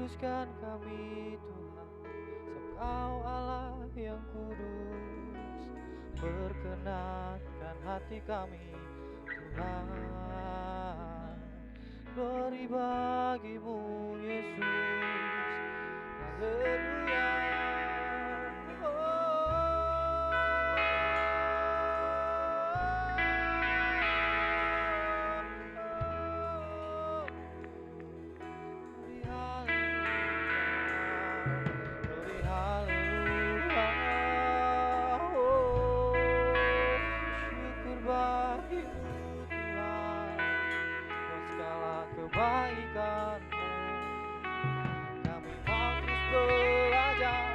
kuduskan kami Tuhan, sebab Kau Allah yang kudus. Perkenankan hati kami Tuhan. Glory bagimu Yesus. Haleluya. Glory haleluya. Syukur bagimu Tuhan, buat segala kebaikan-Mu. Kami mau terus belajar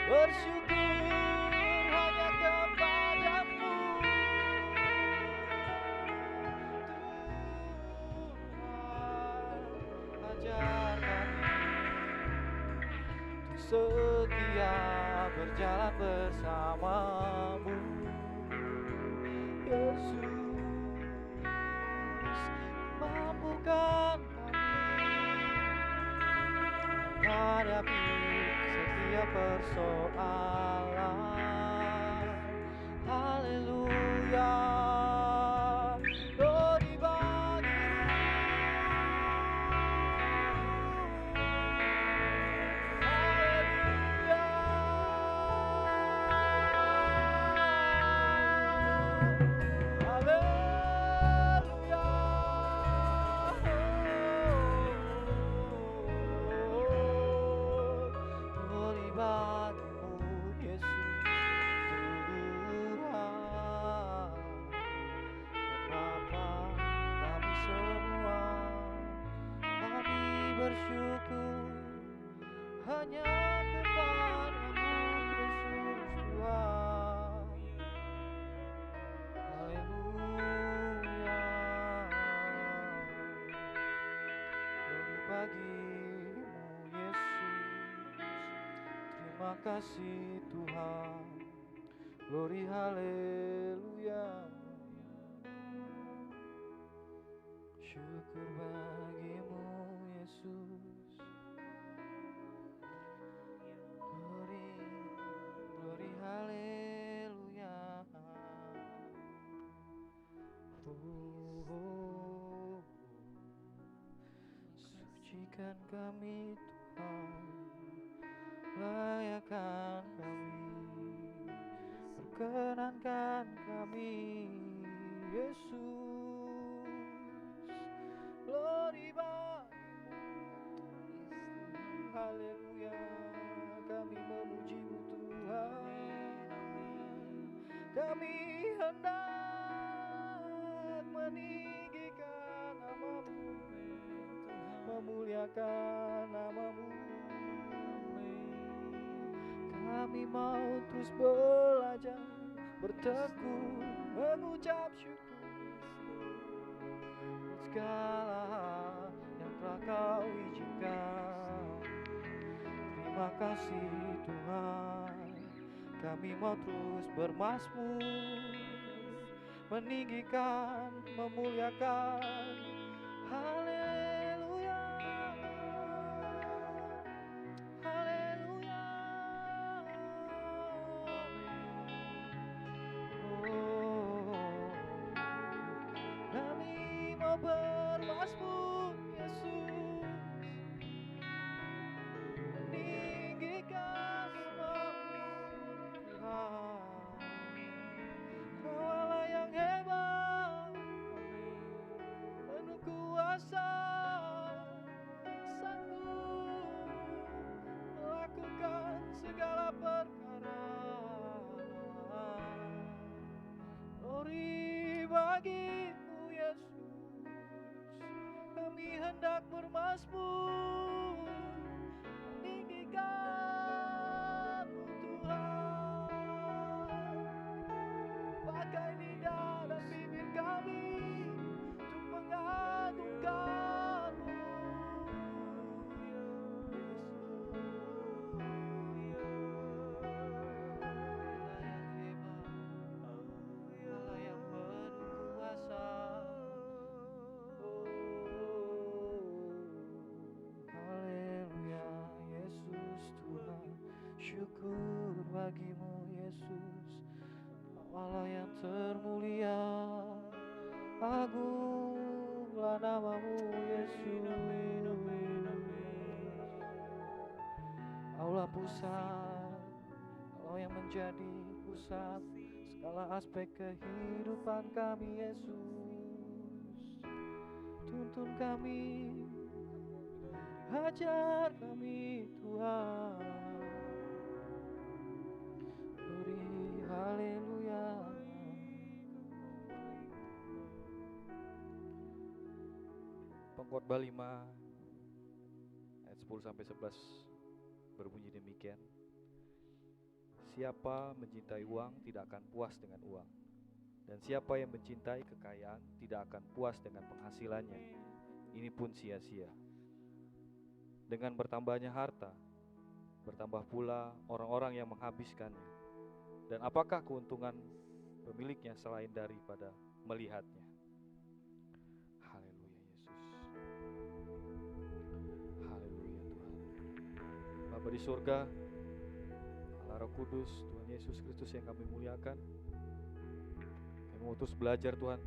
bersyukur hanya kepada-Mu. Tuhan, ajar kami untuk setia berjalan bersama-Mu. Yesus, mampukan kami menghadapi setiap persoalan. Haleluya. Glory bagimu. Haleluya. Haleluya. Glory bagimu Yesus Tuhan. Bapa kami semua, kami bersyukur hanya kepada-Mu Yesus Tuhan. Haleluya. Glory bagimu Yesus. Terima kasih Tuhan. Glory haleluya. Syukur bagimu Yesus. Glory, glory haleluya. Oh, sucikan kami Tuhan, layakkan kami, perkenankan kami Yesus. Glory bagimu, haleluya. Kami memuji-Mu Tuhan. Kami hendak meninggikan nama-Mu, memuliakan nama-Mu. Kami mau terus belajar, bertekun, mengucap syukur buat segala hal yang telah Kau izinkan. Terima kasih Tuhan. Kami mau terus bermazmur, meninggikan, memuliakan. Haleluya. Haleluya. Oh, kami mau bermazmur Yesus, meninggikan nama-Mu Tuhan. Kau Allah yang hebat, penuh kuasa, sanggup melakukan segala perkara. Glory bagimu Yesus. Kami hendak bermazmur, meninggikan-Mu Tuhan. Pakai lidah dan bibir kami untuk mengagungkan-Mu Yesus. Allah yang hebat, Allah yang penuh kuasa. Oh, pusat, Engkau yang menjadi pusat segala aspek kehidupan kami Yesus. Tuntun kami, ajar kami Tuhan. Beri haleluya. Pengkhotbah 5 ayat 10 sampai 11 berbunyi demikian. Siapa mencintai uang tidak akan puas dengan uang, dan siapa yang mencintai kekayaan tidak akan puas dengan penghasilannya. Ini pun sia-sia. Dengan bertambahnya harta, bertambah pula orang-orang yang menghabiskannya. Dan apakah keuntungan pemiliknya selain daripada melihatnya? Haleluya Yesus. Haleluya Tuhan. Bapa di surga, Allah Roh Kudus, Tuhan Yesus Kristus yang kami muliakan, kami mengutus belajar Tuhan,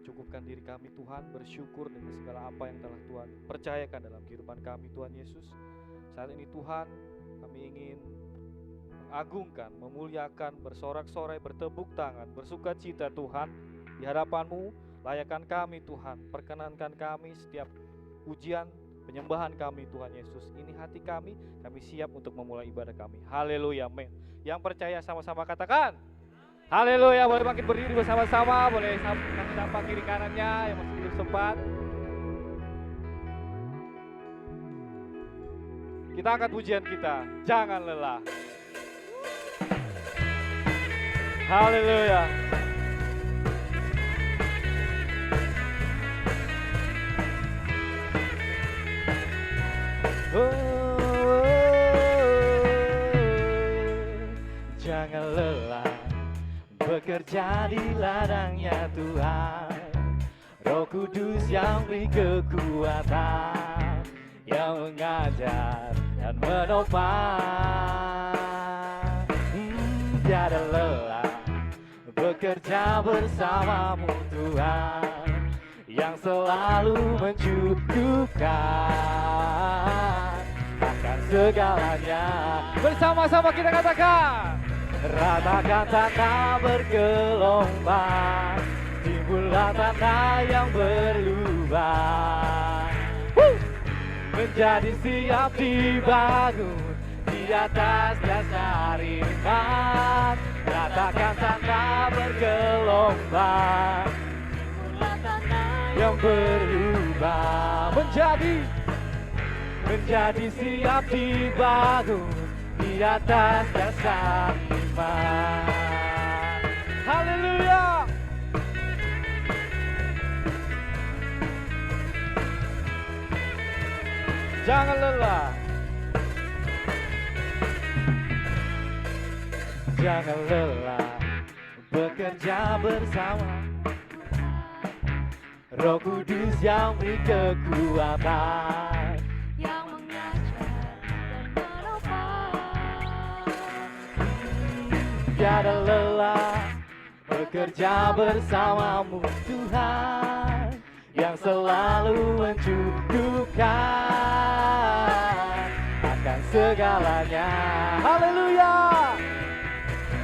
cukupkan diri kami Tuhan, bersyukur dengan segala apa yang telah Tuhan percayakan dalam kehidupan kami Tuhan Yesus. Saat ini Tuhan, kami ingin mengagungkan, memuliakan, bersorak-sorai, bertepuk tangan, bersuka cita Tuhan di hadapan-Mu. Layakan kami Tuhan, perkenankan kami setiap ujian penyembahan kami Tuhan Yesus. Ini hati kami siap untuk memulai ibadah kami. Haleluya, amin. Yang percaya sama-sama katakan haleluya. Boleh bangkit berdiri bersama-sama, boleh kasih sapa kiri kanannya yang masih belum sempat. Kita angkat pujian kita, jangan lelah. Haleluya. Jangan lelah bekerja di ladangnya Tuhan. Roh Kudus yang beri kekuatan, yang mengajar dan menopang. Tiada lelah bekerja bersamamu Tuhan, yang selalu mencukupkan akan segalanya. Bersama-sama kita katakan, ratakan tanah bergelombang, timbullah tanah yang berlubang, menjadi siap dibangun di atas dasar iman. Ratakan tanah bergelombang, timbullah tanah yang berubah, menjadi siap dibangun di atas dasar iman. Haleluya. Jangan lelah, jangan lelah bekerja bersama Roh Kudus yang beri kekuatan, yang mengajar dan menopang. Tiada lelah bekerja bersamamu Tuhan, yang selalu mencukupkan akan segalanya. Haleluya.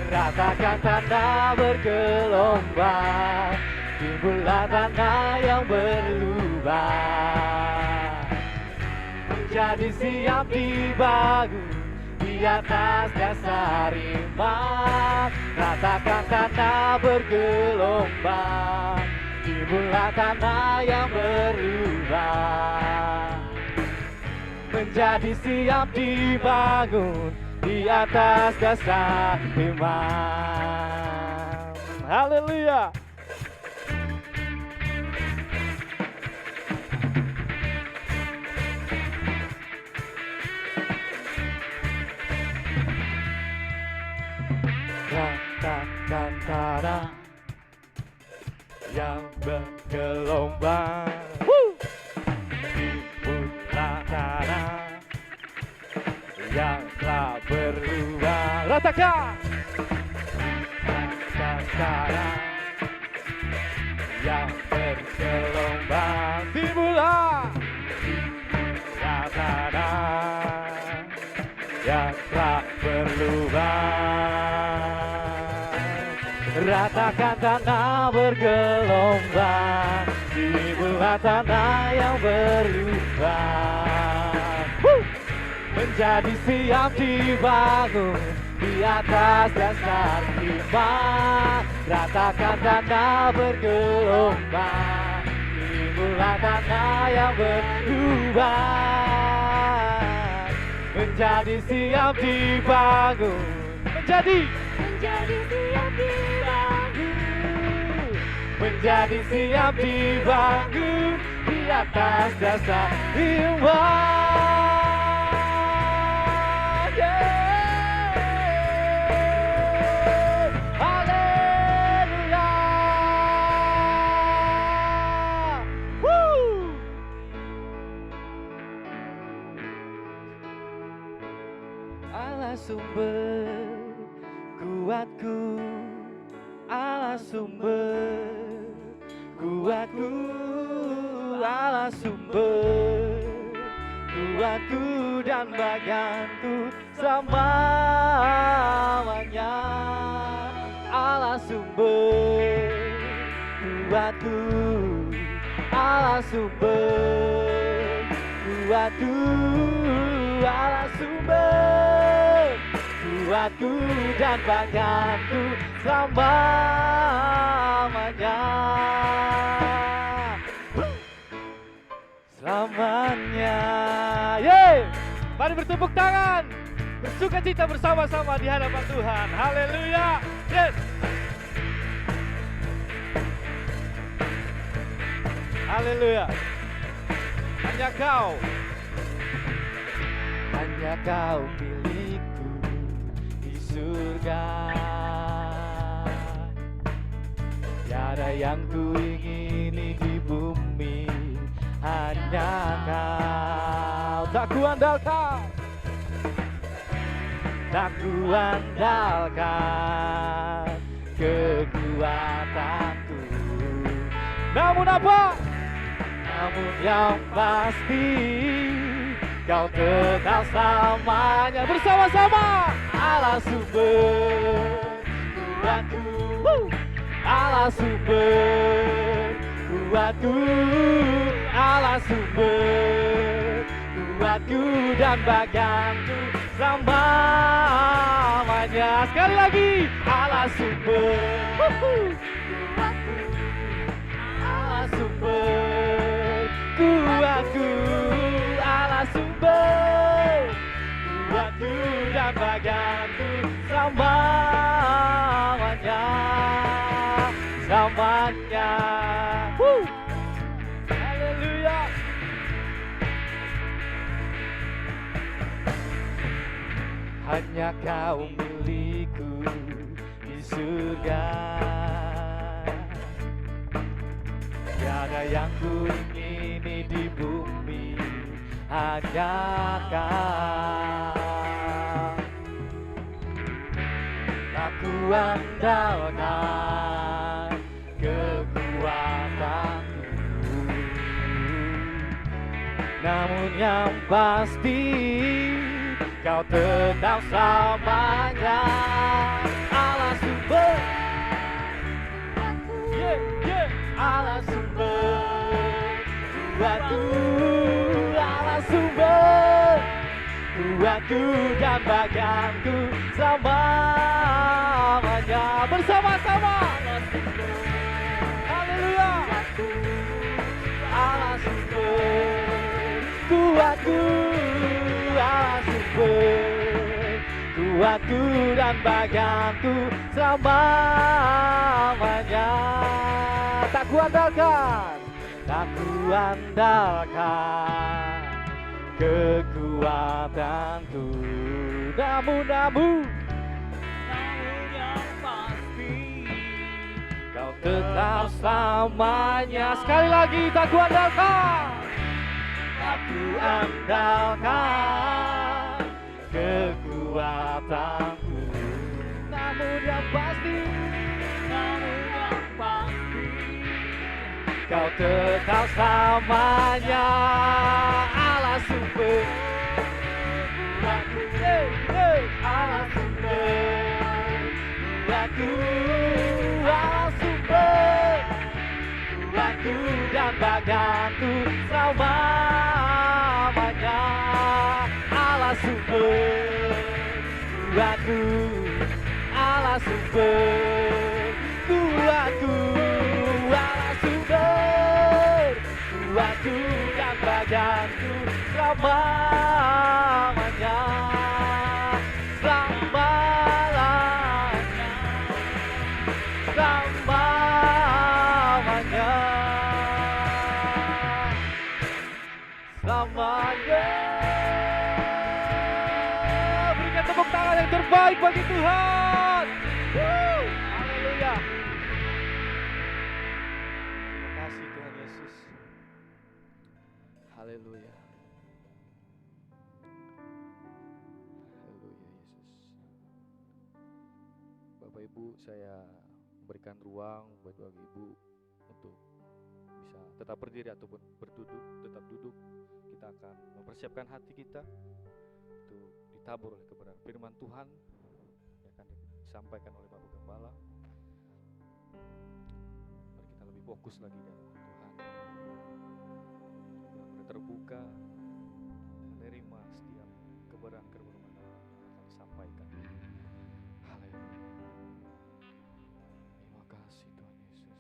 Ratakan tanah bergelombang, timbullah tanah yang berlubang, menjadi siap dibangun di atas dasar iman. Ratakan tanah bergelombang, timbullah tanah yang berlubang, menjadi siap dibangun di atas dasar iman. Haleluya. Ratakan tanah yang bergelombang, timbullah tanah yang telah berubah. Ratakan tanah yang bergelombang, timbullah tanah yang tak berlubang. Ratakan tanah bergelombang, dibuat tanah yang berlubang, menjadi siap dibangun di atas dasar iman. Ratakan tanah bergelombang, dibuat tanah yang berlubang, menjadi siap dibangun, menjadi siap dibangun, menjadi siap dibangun di atas dasar iman. Yeah. Haleluya. Woo. Allah sumber kuatku, Allah sumber kuatku, Allah sumber kuatku dan bagianku selamanya. Allah sumber kuatku, Allah sumber kuatku, Allah sumber kuatku dan bagianku selamanya. Selamanya. Yeay! Mari bertepuk tangan, bersuka cita bersama-sama di hadapan Tuhan. Haleluya. Yes. Haleluya. Hanya kau milikku di surga. Tiada yang ku ingini di bumi, hanya kau. Tak ku andalkan, tak ku andalkan kekuatanku. Namun apa? Namun yang pasti kau tetap selamanya bersama-sama. Allah sumber kuatku, Allah sumber kuatku, Allah sumber kuatku dan bagianku selamanya. Sekali lagi, Allah sumber kuatku, Allah sumber kuatku, Allah sumber kuatku dan bagianku selamanya, selamanya. Haleluya. Hanya kau milikku di surga. Tiada yang ku ingini di bumi, hanya kau. Tak ku andalkan kekuatanku, namun yang pasti kau tetap selamanya. Allah sumber, yeah, yeah. Allah sumber kuatku, Allah sumber kuatku dan bagianku selamanya. Bersama-sama. Haleluya. Allah sumber kuatku, Allah sumber kuatku dan bagianku selamanya. Tak ku andalkan, tak ku andalkan kekuatanku, namun yang pasti kau tetap selamanya. Sekali lagi, tak ku andalkan, tak ku andalkan kekuatanku, namun yang pasti kau tetap selamanya. Allah sumber kuatku, bagianku selamanya. Allah sumber kuatku, Allah sumber kuatku, Allah sumber kuatku dan bagianku selamanya. Selamanya. Berikan tepuk tangan yang terbaik bagi Tuhan. Haleluya. Terima kasih Tuhan Yesus. Haleluya. Haleluya Yesus. Bapak Ibu, saya memberikan ruang buat Bapak Ibu untuk bisa tetap berdiri ataupun tetap duduk. Kita akan mempersiapkan hati kita untuk ditabur oleh kebenaran firman Tuhan yang akan disampaikan oleh Bapak Gembala. Mari kita lebih fokus lagi dalam Tuhan, benar-benar terbuka menerima setiap kebenaran yang akan disampaikan. Haleluya. Terima kasih Tuhan Yesus.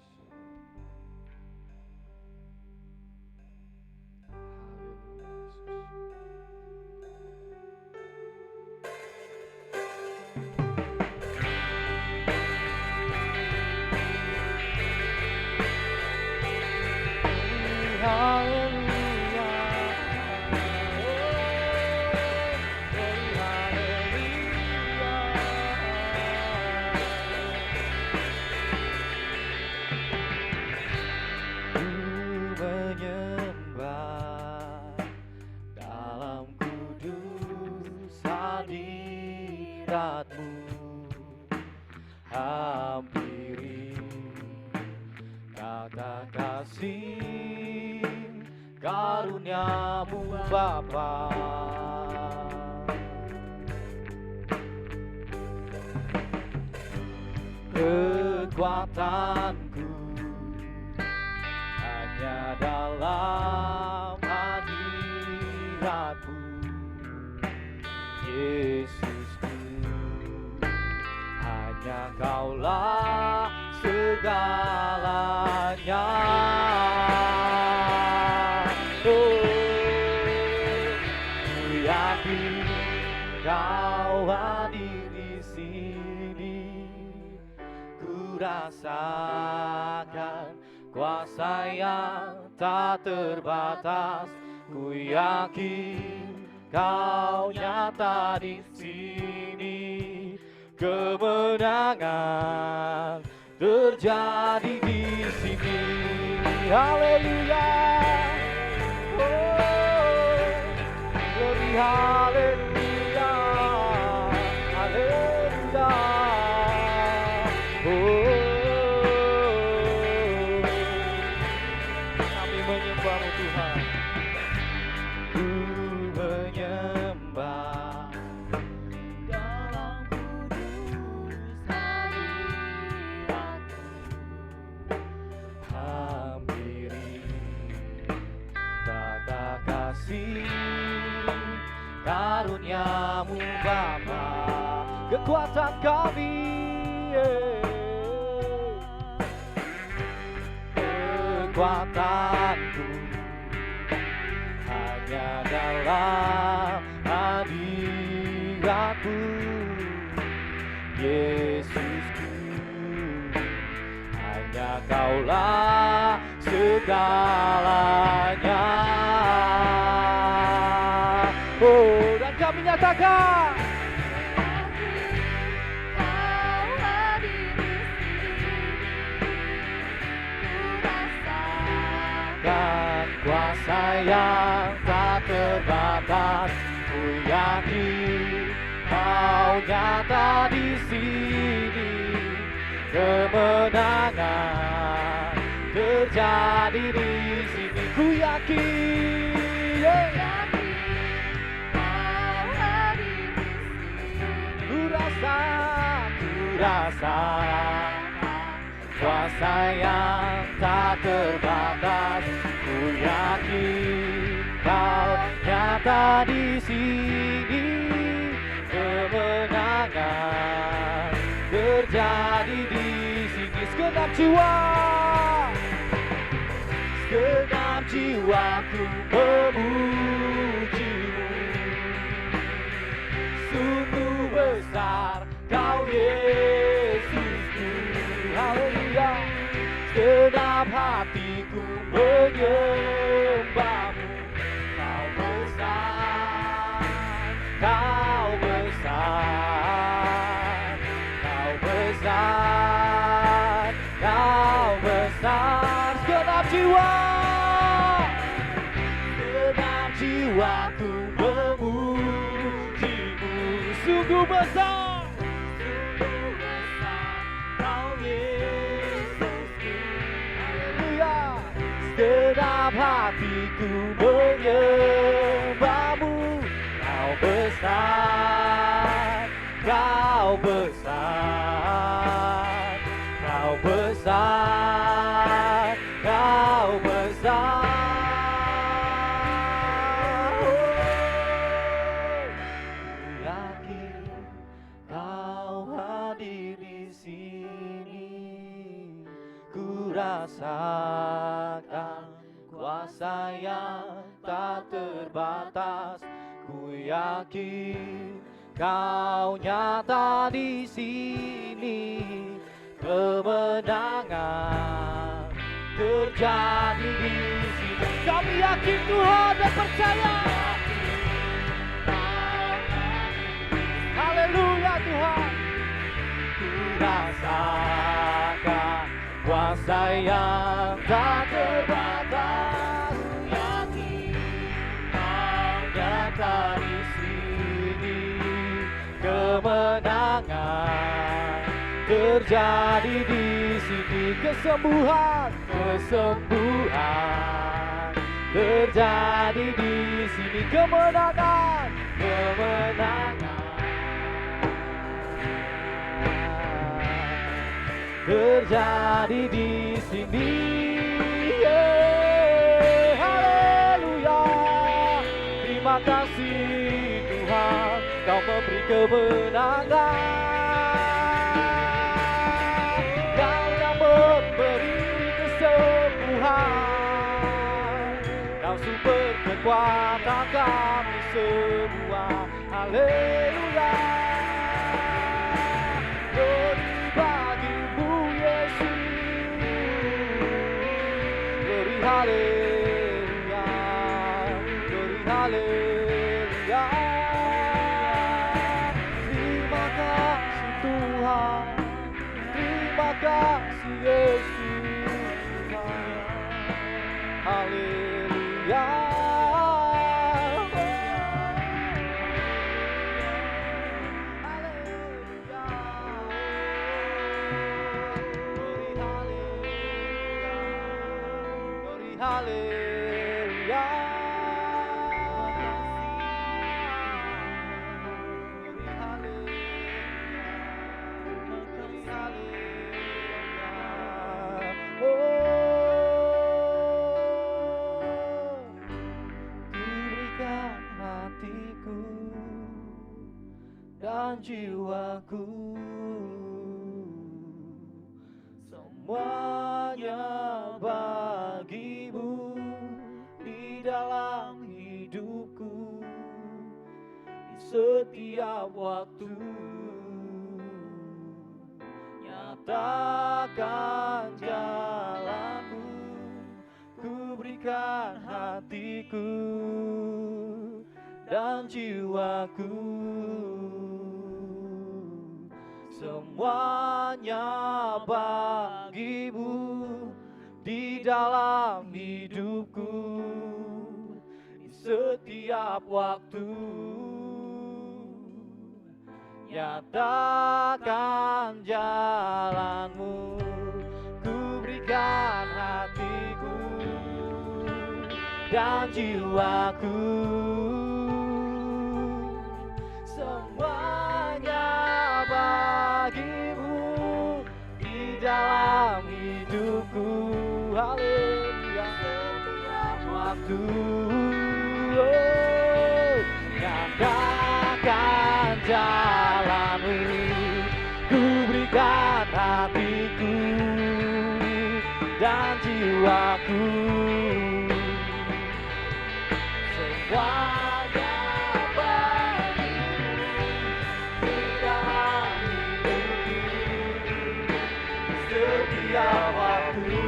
Hampiri kata kasih karuniamu Bapa. Kekuatanku hanya dalam hadiratmu, Yesusku. Hanya Kaulah segalanya. Oh, ku yakin Kau hadir di sini. Ku rasakan kuasa yang tak terbatas. Ku yakin Kau nyata di sini. Kemenangan terjadi di sini. Haleluya. Oh, glory haleluya. Haleluya. Oh, kami menyembah-Mu Tuhan. Ku menyembah karuniamu Bapa, kekuatan kami, kekuatanku hanya dalam hadirat-Mu, Yesusku. Hanya Kaulah segalanya. Oh, dan kami nyatakan Kau hadir di sini. Ku rasakan kuasa yang tak terbatas. Ku yakin Kau nyata di sini. Kemenangan terjadi di sini. Ku yakin, Kau hadir di sini. ku rasa kuasa yang tak terbatas. Ku nyata di sini, kemenangan terjadi di sini. Segenap jiwaku memujimu. Sungguh besar Kau Yesusku, haleluya. Segenap hatiku menyembahmu. Kau besar, Kau besar, Kau besar, Kau besar. Segenap jiwaku memujimu. Sungguh besar, Kau Yesusku, haleluya. Segenap hatiku menyembahmu. Kau besar, Kau besar, Kau besar, Kau besar. Yakin Kau hadir di sini, ku rasakan kuasa yang tak terbatas. Ku yakin Kau nyata di sini, kemenangan terjadi di sini. Kami yakin Tuhan dan percaya. Haleluya Tuhan. Ku rasakan kuasa yang tak terbatas. Ku yakin Kau nyata di sini, kemenangan terjadi di sini. Kesembuhan terjadi di sini. Kemenangan terjadi di sini. Haleluya. Terima kasih Tuhan, Kau memberi kemenangan. Kau yang memberi kesembuhan. Kau sumber kekuatan kami semua. Haleluya. Glory bagimu Yesus. Glory haleluya. Glory haleluya. Terima kasih Tuhan. Terima kasih Yesus. Haleluya. Haleluya. Kuberikan hatiku dan jiwaku, semuanya bagimu di dalam hidupku, di setiap waktu. Nyatakan jalanmu, ku berikan hatiku dan jiwaku, semuanya bagimu di dalam hidupku, di setiap waktu. Nyatakan jalanmu, ku berikan hatiku dan jiwaku, semuanya bagimu di dalam hidupku. Haleluya. Setiap waktu. jiwaku, semuanya bagimu di dalam hidupku, setiap waktu.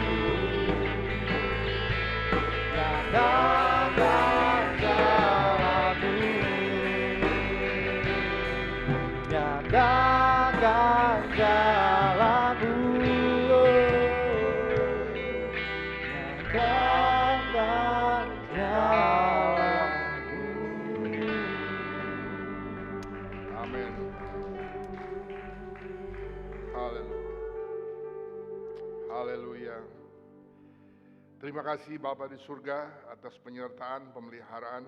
Nyatakan jalanmu, nyatakan jalanmu, nyatakan jalanmu. Amin. Haleluya. Haleluya. Terima kasih Bapa di surga atas penyertaan, pemeliharaan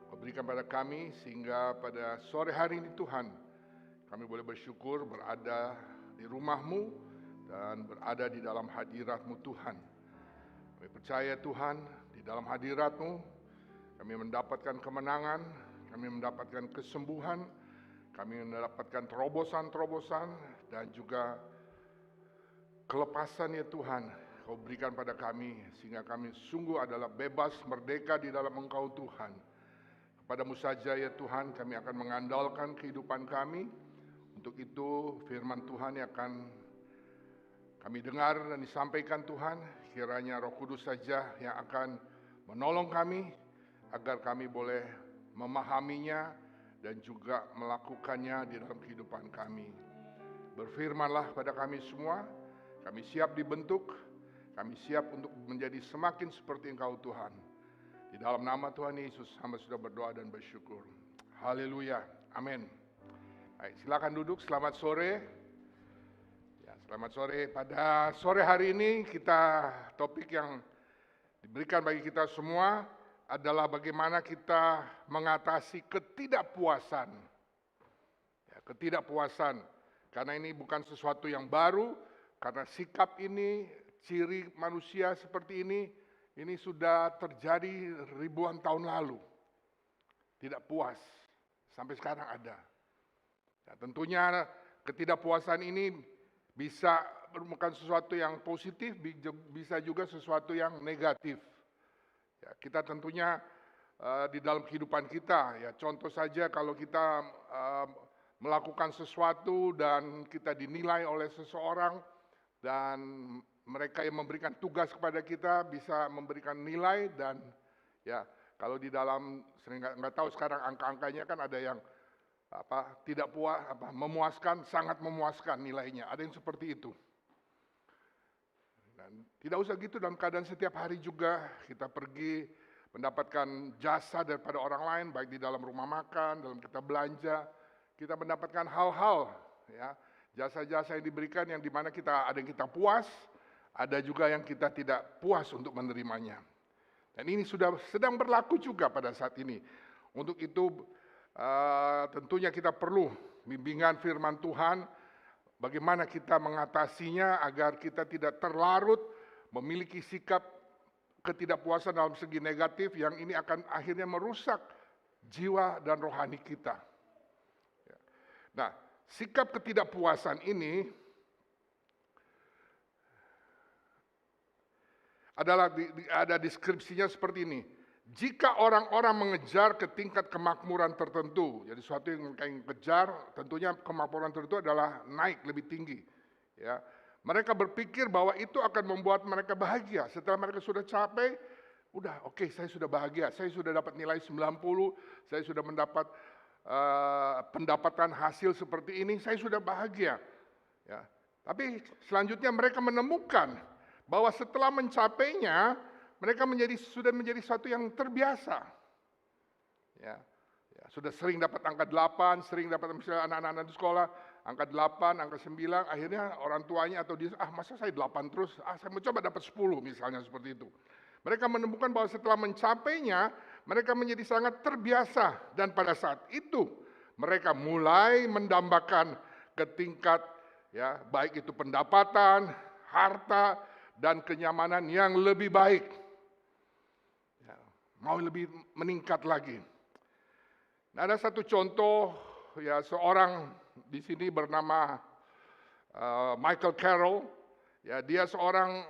Kau berikan pada kami sehingga pada sore hari ini Tuhan kami boleh bersyukur berada di rumah-Mu dan berada di dalam hadirat-Mu Tuhan. Kami percaya Tuhan di dalam hadirat-Mu kami mendapatkan kemenangan, kami mendapatkan kesembuhan, kami mendapatkan terobosan-terobosan dan juga kelepasan ya Tuhan. Kau berikan pada kami sehingga kami sungguh adalah bebas merdeka di dalam Engkau Tuhan. Kepadamu saja ya Tuhan kami akan mengandalkan kehidupan kami. Untuk itu firman Tuhan yang akan kami dengar dan disampaikan Tuhan. Kiranya Roh Kudus saja yang akan menolong kami agar kami boleh memahaminya dan juga melakukannya di dalam kehidupan kami. Berfirmanlah pada kami semua, kami siap dibentuk. Kami siap untuk menjadi semakin seperti Engkau Tuhan. Di dalam nama Tuhan Yesus, hamba sudah berdoa dan bersyukur. Haleluya. Amin. Baik, silakan duduk. Selamat sore. Ya, selamat sore. Pada sore hari ini topik yang diberikan bagi kita semua adalah bagaimana kita mengatasi ketidakpuasan. Ya, ketidakpuasan. Karena ini bukan sesuatu yang baru, karena sikap ini, ciri manusia seperti ini sudah terjadi ribuan tahun lalu. Tidak puas, sampai sekarang ada. Ya, tentunya ketidakpuasan ini bisa merupakan sesuatu yang positif, bisa juga sesuatu yang negatif. Ya, kita tentunya di dalam kehidupan kita, ya contoh saja kalau kita melakukan sesuatu dan kita dinilai oleh seseorang dan mereka yang memberikan tugas kepada kita bisa memberikan nilai dan ya kalau di dalam sering nggak tahu sekarang angka-angkanya kan ada yang tidak puas memuaskan, sangat memuaskan nilainya, ada yang seperti itu. Dan tidak usah gitu dalam keadaan setiap hari juga kita pergi mendapatkan jasa daripada orang lain baik di dalam rumah makan, dalam kita belanja, kita mendapatkan hal-hal ya jasa-jasa yang diberikan yang dimana ada yang kita puas. Ada juga yang kita tidak puas untuk menerimanya. Dan ini sudah sedang berlaku juga pada saat ini. Untuk itu tentunya kita perlu bimbingan firman Tuhan. Bagaimana kita mengatasinya agar kita tidak terlarut memiliki sikap ketidakpuasan dalam segi negatif yang ini akan akhirnya merusak jiwa dan rohani kita. Nah, sikap ketidakpuasan ini ada deskripsinya seperti ini. Jika orang-orang mengejar ke tingkat kemakmuran tertentu, jadi sesuatu yang mereka kejar, tentunya kemakmuran tertentu adalah naik lebih tinggi. Ya, mereka berpikir bahwa itu akan membuat mereka bahagia. Setelah mereka sudah capek, udah oke, saya sudah bahagia, saya sudah dapat nilai 90, saya sudah mendapat pendapatan hasil seperti ini, saya sudah bahagia. Ya, tapi selanjutnya mereka menemukan bahwa setelah mencapainya, mereka sudah menjadi sesuatu yang terbiasa. Ya, sudah sering dapat angka 8, sering dapat misalnya anak-anak di sekolah, angka 8, angka 9, akhirnya orang tuanya atau dia, masa saya 8 terus, saya mau coba dapat 10 misalnya seperti itu. Mereka menemukan bahwa setelah mencapainya, mereka menjadi sangat terbiasa. Dan pada saat itu, mereka mulai mendambakan ke tingkat, ya baik itu pendapatan, harta, dan kenyamanan yang lebih baik. Ya, mau lebih meningkat lagi. Nah, ada satu contoh, ya seorang di sini bernama Michael Carroll, Ya, dia seorang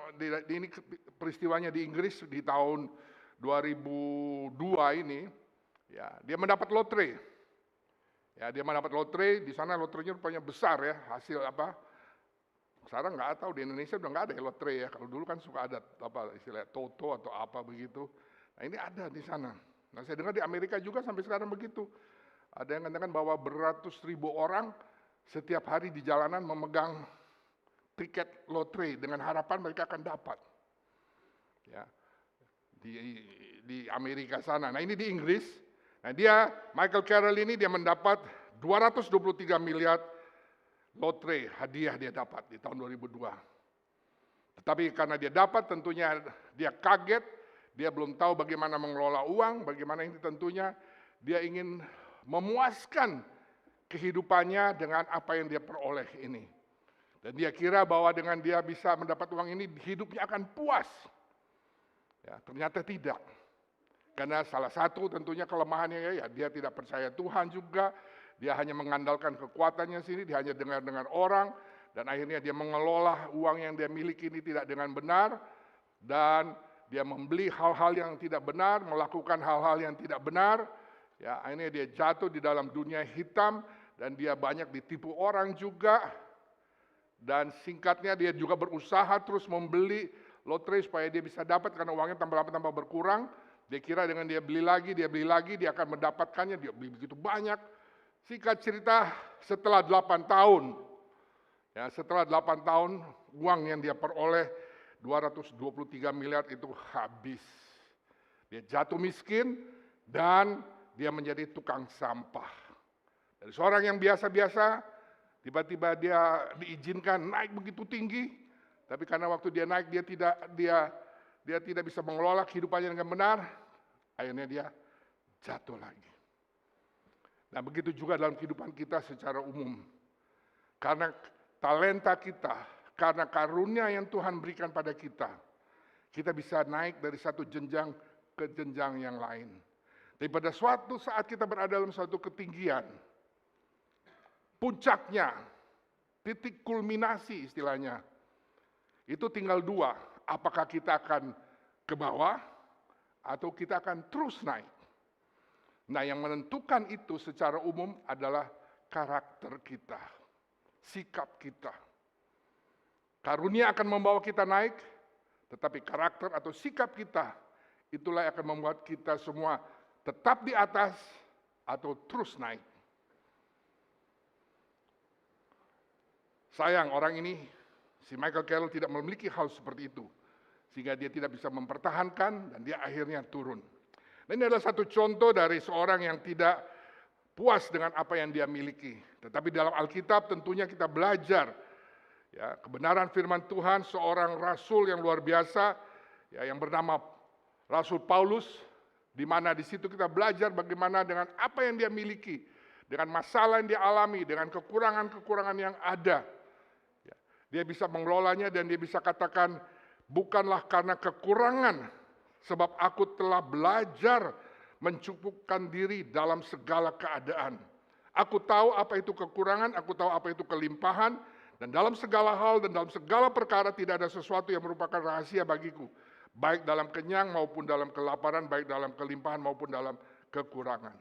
ini peristiwanya di Inggris di tahun 2002 ini. Ya, dia mendapat lotre. Ya, dia mendapat lotre, di sana lotrenya rupanya besar ya, hasil apa? Sekarang nggak tahu, di Indonesia udah nggak ada ya lotre ya. Kalau dulu kan suka ada apa istilah toto atau apa begitu. Nah, ini ada di sana. Nah, saya dengar di Amerika juga sampai sekarang begitu. Ada yang katakan bahwa beratus ribu orang setiap hari di jalanan memegang tiket lotre dengan harapan mereka akan dapat. Ya. Di Amerika sana. Nah, ini di Inggris. Nah, Michael Carroll ini dia mendapat 223 miliar lotre hadiah dia dapat di tahun 2002. Tetapi karena dia dapat tentunya dia kaget, dia belum tahu bagaimana mengelola uang, bagaimana ini tentunya dia ingin memuaskan kehidupannya dengan apa yang dia peroleh ini. Dan dia kira bahwa dengan dia bisa mendapat uang ini hidupnya akan puas. Ya, ternyata tidak. Karena salah satu tentunya kelemahannya ya dia tidak percaya Tuhan juga. Dia hanya mengandalkan kekuatannya sendiri, dia hanya dengar orang, dan akhirnya dia mengelola uang yang dia miliki ini tidak dengan benar, dan dia membeli hal-hal yang tidak benar, melakukan hal-hal yang tidak benar, ya akhirnya dia jatuh di dalam dunia hitam, dan dia banyak ditipu orang juga, dan singkatnya dia juga berusaha terus membeli lotre supaya dia bisa dapat, karena uangnya tambah lama tambah berkurang, dia kira dengan dia beli lagi, dia akan mendapatkannya, dia beli begitu banyak. Singkat cerita, setelah 8 tahun, ya setelah 8 tahun, uang yang dia peroleh 223 miliar itu habis. Dia jatuh miskin dan dia menjadi tukang sampah. Dari seorang yang biasa-biasa, tiba-tiba dia diizinkan naik begitu tinggi, tapi karena waktu dia naik dia tidak bisa mengelola kehidupannya dengan benar, akhirnya dia jatuh lagi. Nah, begitu juga dalam kehidupan kita secara umum. Karena talenta kita, karena karunia yang Tuhan berikan pada kita, kita bisa naik dari satu jenjang ke jenjang yang lain. Tapi pada suatu saat kita berada dalam suatu ketinggian, puncaknya, titik kulminasi istilahnya, itu tinggal dua, apakah kita akan ke bawah atau kita akan terus naik. Nah, yang menentukan itu secara umum adalah karakter kita, sikap kita. Karunia akan membawa kita naik, tetapi karakter atau sikap kita, itulah yang akan membuat kita semua tetap di atas atau terus naik. Sayang orang ini, si Michael Carroll tidak memiliki hal seperti itu, sehingga dia tidak bisa mempertahankan dan dia akhirnya turun. Dan ini adalah satu contoh dari seorang yang tidak puas dengan apa yang dia miliki. Tetapi dalam Alkitab tentunya kita belajar ya, kebenaran firman Tuhan, seorang rasul yang luar biasa ya, yang bernama Rasul Paulus, di mana di situ kita belajar bagaimana dengan apa yang dia miliki, dengan masalah yang dia alami, dengan kekurangan-kekurangan yang ada. Ya, dia bisa mengelolanya dan dia bisa katakan, bukanlah karena kekurangan, sebab aku telah belajar mencukupkan diri dalam segala keadaan. Aku tahu apa itu kekurangan, aku tahu apa itu kelimpahan, dan dalam segala hal dan dalam segala perkara tidak ada sesuatu yang merupakan rahasia bagiku. Baik dalam kenyang maupun dalam kelaparan, baik dalam kelimpahan maupun dalam kekurangan.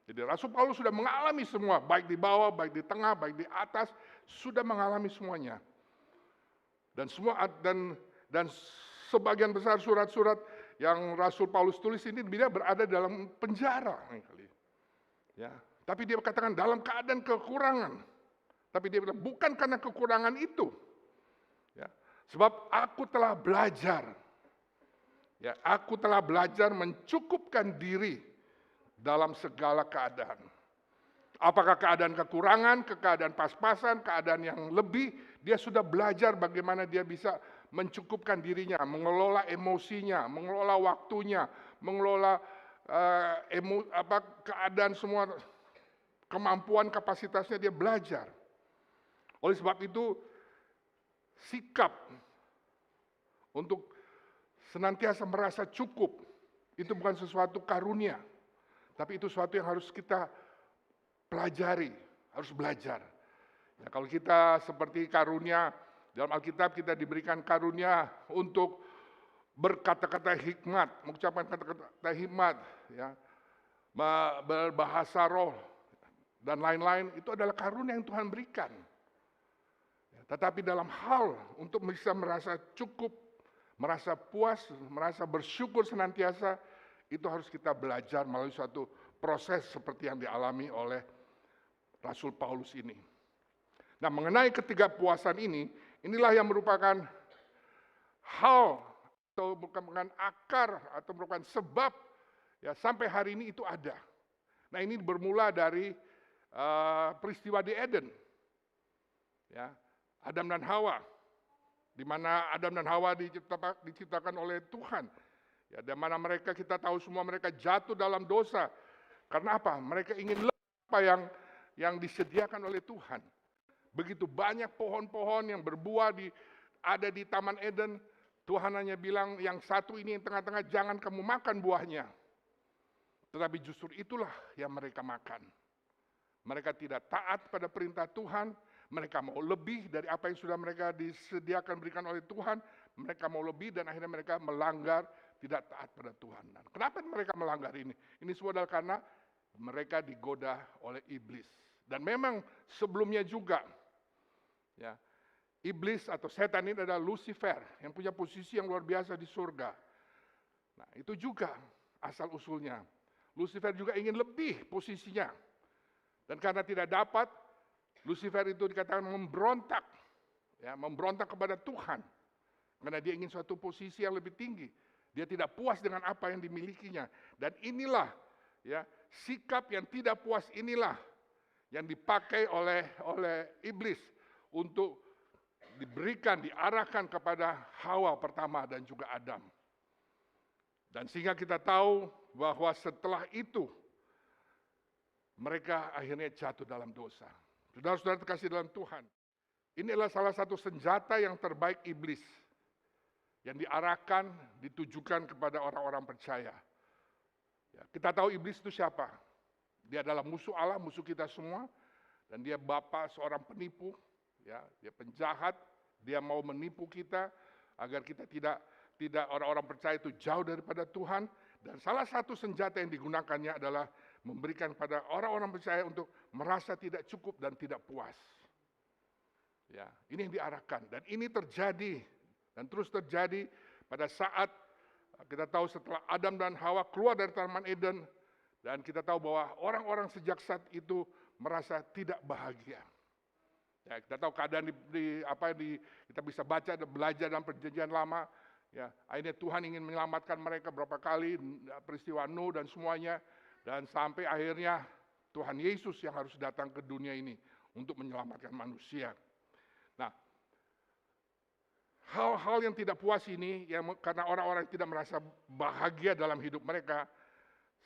Jadi Rasul Paulus sudah mengalami semua, baik di bawah, baik di tengah, baik di atas, sudah mengalami semuanya. Dan sebagian besar surat-surat yang Rasul Paulus tulis ini dia berada dalam penjara. Ya, tapi dia katakan dalam keadaan kekurangan. Tapi dia bilang bukan karena kekurangan itu. Ya, sebab aku telah belajar. Ya, aku telah belajar mencukupkan diri dalam segala keadaan. Apakah keadaan kekurangan, keadaan pas-pasan, keadaan yang lebih, dia sudah belajar bagaimana dia bisa mencukupkan dirinya, mengelola emosinya, mengelola waktunya, mengelola keadaan semua, kemampuan kapasitasnya dia belajar. Oleh sebab itu, sikap untuk senantiasa merasa cukup, itu bukan sesuatu karunia, tapi itu sesuatu yang harus kita pelajari, harus belajar. Ya, kalau kita seperti karunia Dalam Alkitab kita diberikan karunia untuk berkata-kata hikmat, mengucapkan kata-kata hikmat, ya, berbahasa roh, dan lain-lain. Itu adalah karunia yang Tuhan berikan. Tetapi dalam hal untuk bisa merasa cukup, merasa puas, merasa bersyukur senantiasa, itu harus kita belajar melalui suatu proses seperti yang dialami oleh Rasul Paulus ini. Nah, mengenai ketidakpuasan ini, inilah yang merupakan hal atau merupakan akar atau merupakan sebab ya sampai hari ini itu ada. Nah, ini bermula dari peristiwa di Eden. Ya, Adam dan Hawa, di mana Adam dan Hawa diciptakan oleh Tuhan. Ya, di mana mereka, kita tahu semua mereka jatuh dalam dosa. Karena apa? Mereka ingin apa yang disediakan oleh Tuhan. Begitu banyak pohon-pohon yang berbuah ada di Taman Eden. Tuhan hanya bilang yang satu ini yang tengah-tengah jangan kamu makan buahnya. Tetapi justru itulah yang mereka makan. Mereka tidak taat pada perintah Tuhan. Mereka mau lebih dari apa yang sudah mereka disediakan berikan oleh Tuhan. Mereka mau lebih dan akhirnya mereka melanggar, tidak taat pada Tuhan. Dan kenapa mereka melanggar ini? Ini semua adalah karena mereka digoda oleh iblis. Dan memang sebelumnya juga, ya, iblis atau setan ini adalah Lucifer yang punya posisi yang luar biasa di surga. Nah, itu juga asal usulnya. Lucifer juga ingin lebih posisinya. Dan karena tidak dapat, Lucifer itu dikatakan memberontak. Ya, memberontak kepada Tuhan. Karena dia ingin suatu posisi yang lebih tinggi. Dia tidak puas dengan apa yang dimilikinya. Dan inilah ya sikap yang tidak puas inilah yang dipakai oleh iblis untuk diberikan, diarahkan kepada Hawa pertama dan juga Adam. Dan sehingga kita tahu bahwa setelah itu mereka akhirnya jatuh dalam dosa. Saudara-saudara terkasih dalam Tuhan, ini adalah salah satu senjata yang terbaik iblis yang diarahkan, ditujukan kepada orang-orang percaya. Ya, kita tahu iblis itu siapa? Dia adalah musuh Allah, musuh kita semua, dan dia bapa seorang penipu, ya, dia penjahat, dia mau menipu kita agar kita tidak orang-orang percaya itu jauh daripada Tuhan. Dan salah satu senjata yang digunakannya adalah memberikan pada orang-orang percaya untuk merasa tidak cukup dan tidak puas. Ya, ini yang diarahkan dan ini terjadi dan terus terjadi pada saat kita tahu setelah Adam dan Hawa keluar dari Taman Eden dan kita tahu bahwa orang-orang sejak saat itu merasa tidak bahagia. Ya, kita tahu keadaan kita bisa baca dan belajar dalam Perjanjian Lama. Ya, akhirnya Tuhan ingin menyelamatkan mereka berapa kali, peristiwa Nuh dan semuanya, dan sampai akhirnya Tuhan Yesus yang harus datang ke dunia ini untuk menyelamatkan manusia. Nah, hal-hal yang tidak puas ini, yang karena orang-orang tidak merasa bahagia dalam hidup mereka,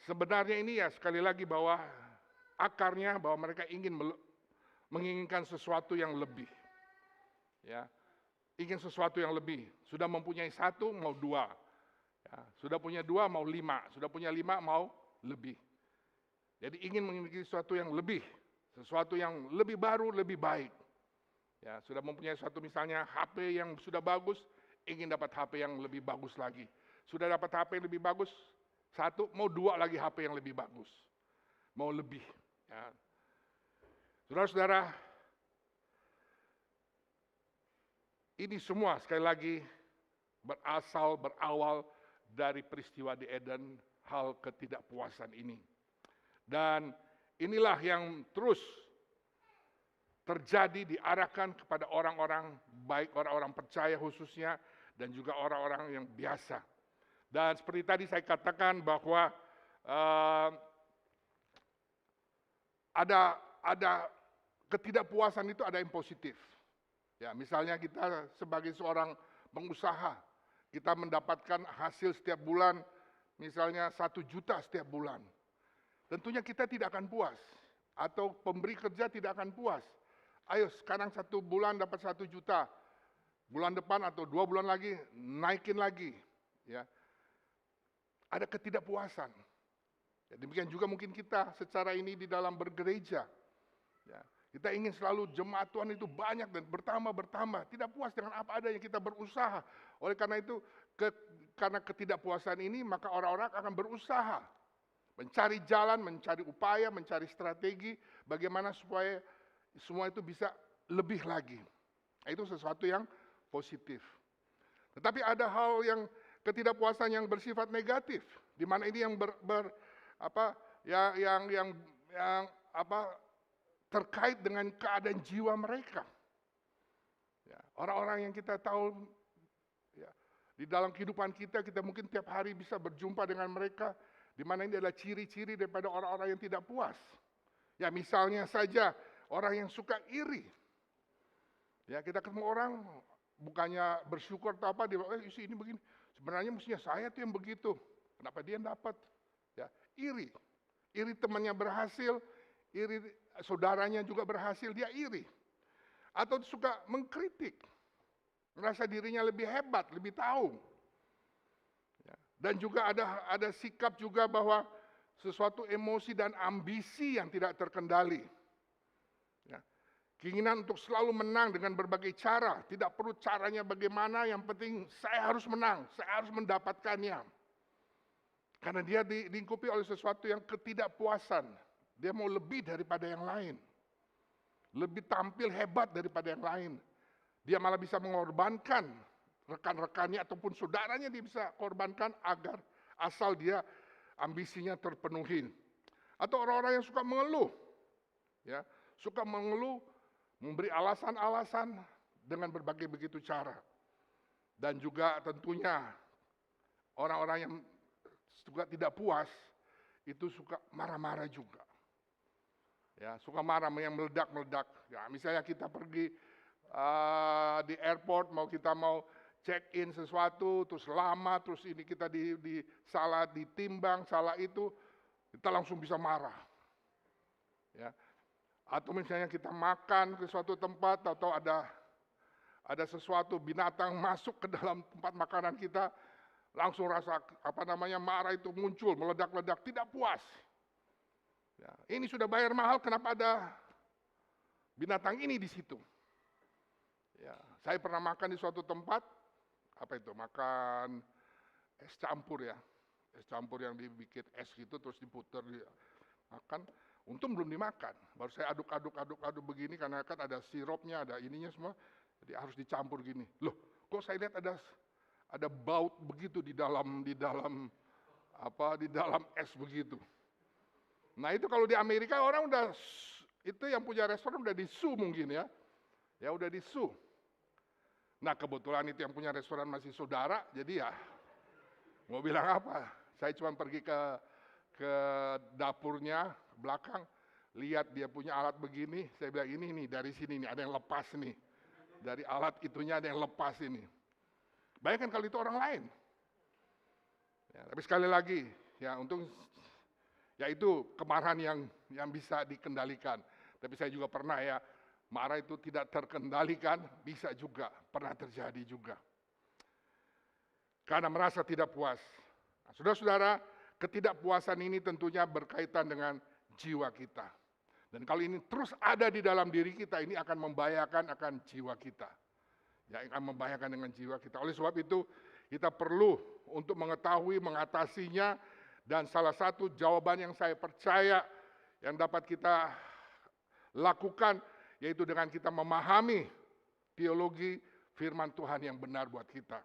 sebenarnya ini ya sekali lagi bahwa akarnya bahwa mereka menginginkan sesuatu yang lebih. Ya, ingin sesuatu yang lebih. Sudah mempunyai satu, mau dua. Ya, sudah punya dua, mau lima. Sudah punya lima, mau lebih. Jadi ingin memiliki sesuatu yang lebih. Sesuatu yang lebih baru, lebih baik. Ya, sudah mempunyai suatu misalnya HP yang sudah bagus, ingin dapat HP yang lebih bagus lagi. Sudah dapat HP yang lebih bagus, satu, mau dua lagi HP yang lebih bagus. Mau lebih. Ya. Saudara-saudara, ini semua sekali lagi berawal dari peristiwa di Eden, hal ketidakpuasan ini. Dan inilah yang terus terjadi, diarahkan kepada orang-orang, baik orang-orang percaya khususnya, dan juga orang-orang yang biasa. Dan seperti tadi saya katakan bahwa ada ketidakpuasan itu ada yang positif. Ya, misalnya kita sebagai seorang pengusaha, kita mendapatkan hasil setiap bulan, misalnya 1 juta setiap bulan. Tentunya kita tidak akan puas, atau pemberi kerja tidak akan puas. Ayo sekarang 1 bulan dapat 1 juta, bulan depan atau 2 bulan lagi naikin lagi. Ya, ada ketidakpuasan. Ya, demikian juga mungkin kita secara ini di dalam bergereja. Ya, Kita ingin selalu jemaat Tuhan itu banyak dan bertambah. Tidak puas dengan apa adanya, kita berusaha. Oleh karena itu, karena ketidakpuasan ini, maka orang-orang akan berusaha. Mencari jalan, mencari upaya, mencari strategi, bagaimana supaya semua itu bisa lebih lagi. Itu sesuatu yang positif. Tetapi ada hal yang ketidakpuasan yang bersifat negatif, di mana ini yang terkait dengan keadaan jiwa mereka. Ya, orang-orang yang kita tahu ya, di dalam kehidupan kita mungkin tiap hari bisa berjumpa dengan mereka, di mana ini adalah ciri-ciri daripada orang-orang yang tidak puas. Ya, misalnya saja orang yang suka iri. Ya, kita ketemu orang bukannya bersyukur atau apa, dia ini begini. Sebenarnya mestinya saya tuh yang begitu. Kenapa dia dapat? Ya, iri. Iri temannya berhasil, iri saudaranya juga berhasil, dia iri. Atau suka mengkritik. Merasa dirinya lebih hebat, lebih tahu. Ya. Dan juga ada sikap juga bahwa sesuatu emosi dan ambisi yang tidak terkendali. Ya. Keinginan untuk selalu menang dengan berbagai cara. Tidak perlu caranya bagaimana, yang penting saya harus menang, saya harus mendapatkannya. Karena dia dilingkupi oleh sesuatu yang ketidakpuasan. Dia mau lebih daripada yang lain. Lebih tampil hebat daripada yang lain. Dia malah bisa mengorbankan rekan-rekannya ataupun saudaranya, dia bisa korbankan agar asal dia ambisinya terpenuhi. Atau orang-orang yang suka mengeluh. Ya, suka mengeluh, memberi alasan-alasan dengan berbagai begitu cara. Dan juga tentunya orang-orang yang juga tidak puas, itu suka marah-marah juga. Ya, suka marah yang meledak-meledak. Ya, misalnya kita pergi di airport, kita mau check in sesuatu, terus lama, terus ini kita salah ditimbang, salah itu, kita langsung bisa marah. Ya. Atau misalnya kita makan ke suatu tempat, atau ada sesuatu binatang masuk ke dalam tempat makanan kita, langsung rasa marah itu muncul, meledak-ledak, tidak puas. Ya, ini sudah bayar mahal, kenapa ada binatang ini di situ? Ya, saya pernah makan di suatu tempat, makan es campur ya, es campur yang dibikin es gitu, terus diputer, makan. Untung belum dimakan, baru saya aduk begini, karena kan ada sirupnya, ada ininya semua, jadi harus dicampur gini. Loh, kok saya lihat ada baut begitu di dalam es begitu. Nah itu kalau di Amerika orang itu yang punya restoran udah di-sue mungkin ya. Ya udah di-sue. Nah kebetulan itu yang punya restoran masih saudara, jadi ya mau bilang apa. Saya cuma pergi ke dapurnya, ke belakang, lihat dia punya alat begini, saya bilang ini nih dari sini nih ada yang lepas nih. Dari alat itunya ada yang lepas ini. Bayangkan kalau itu orang lain. Ya, tapi sekali lagi, ya untung, ya itu kemarahan yang bisa dikendalikan. Tapi saya juga pernah ya, marah itu tidak terkendalikan, bisa juga, pernah terjadi juga. Karena merasa tidak puas. Nah, saudara-saudara, ketidakpuasan ini tentunya berkaitan dengan jiwa kita. Dan kalau ini terus ada di dalam diri kita, ini akan membahayakan akan jiwa kita. Ya, akan membahayakan dengan jiwa kita. Oleh sebab itu, kita perlu untuk mengetahui, mengatasinya, dan salah satu jawaban yang saya percaya yang dapat kita lakukan, yaitu dengan kita memahami teologi firman Tuhan yang benar buat kita.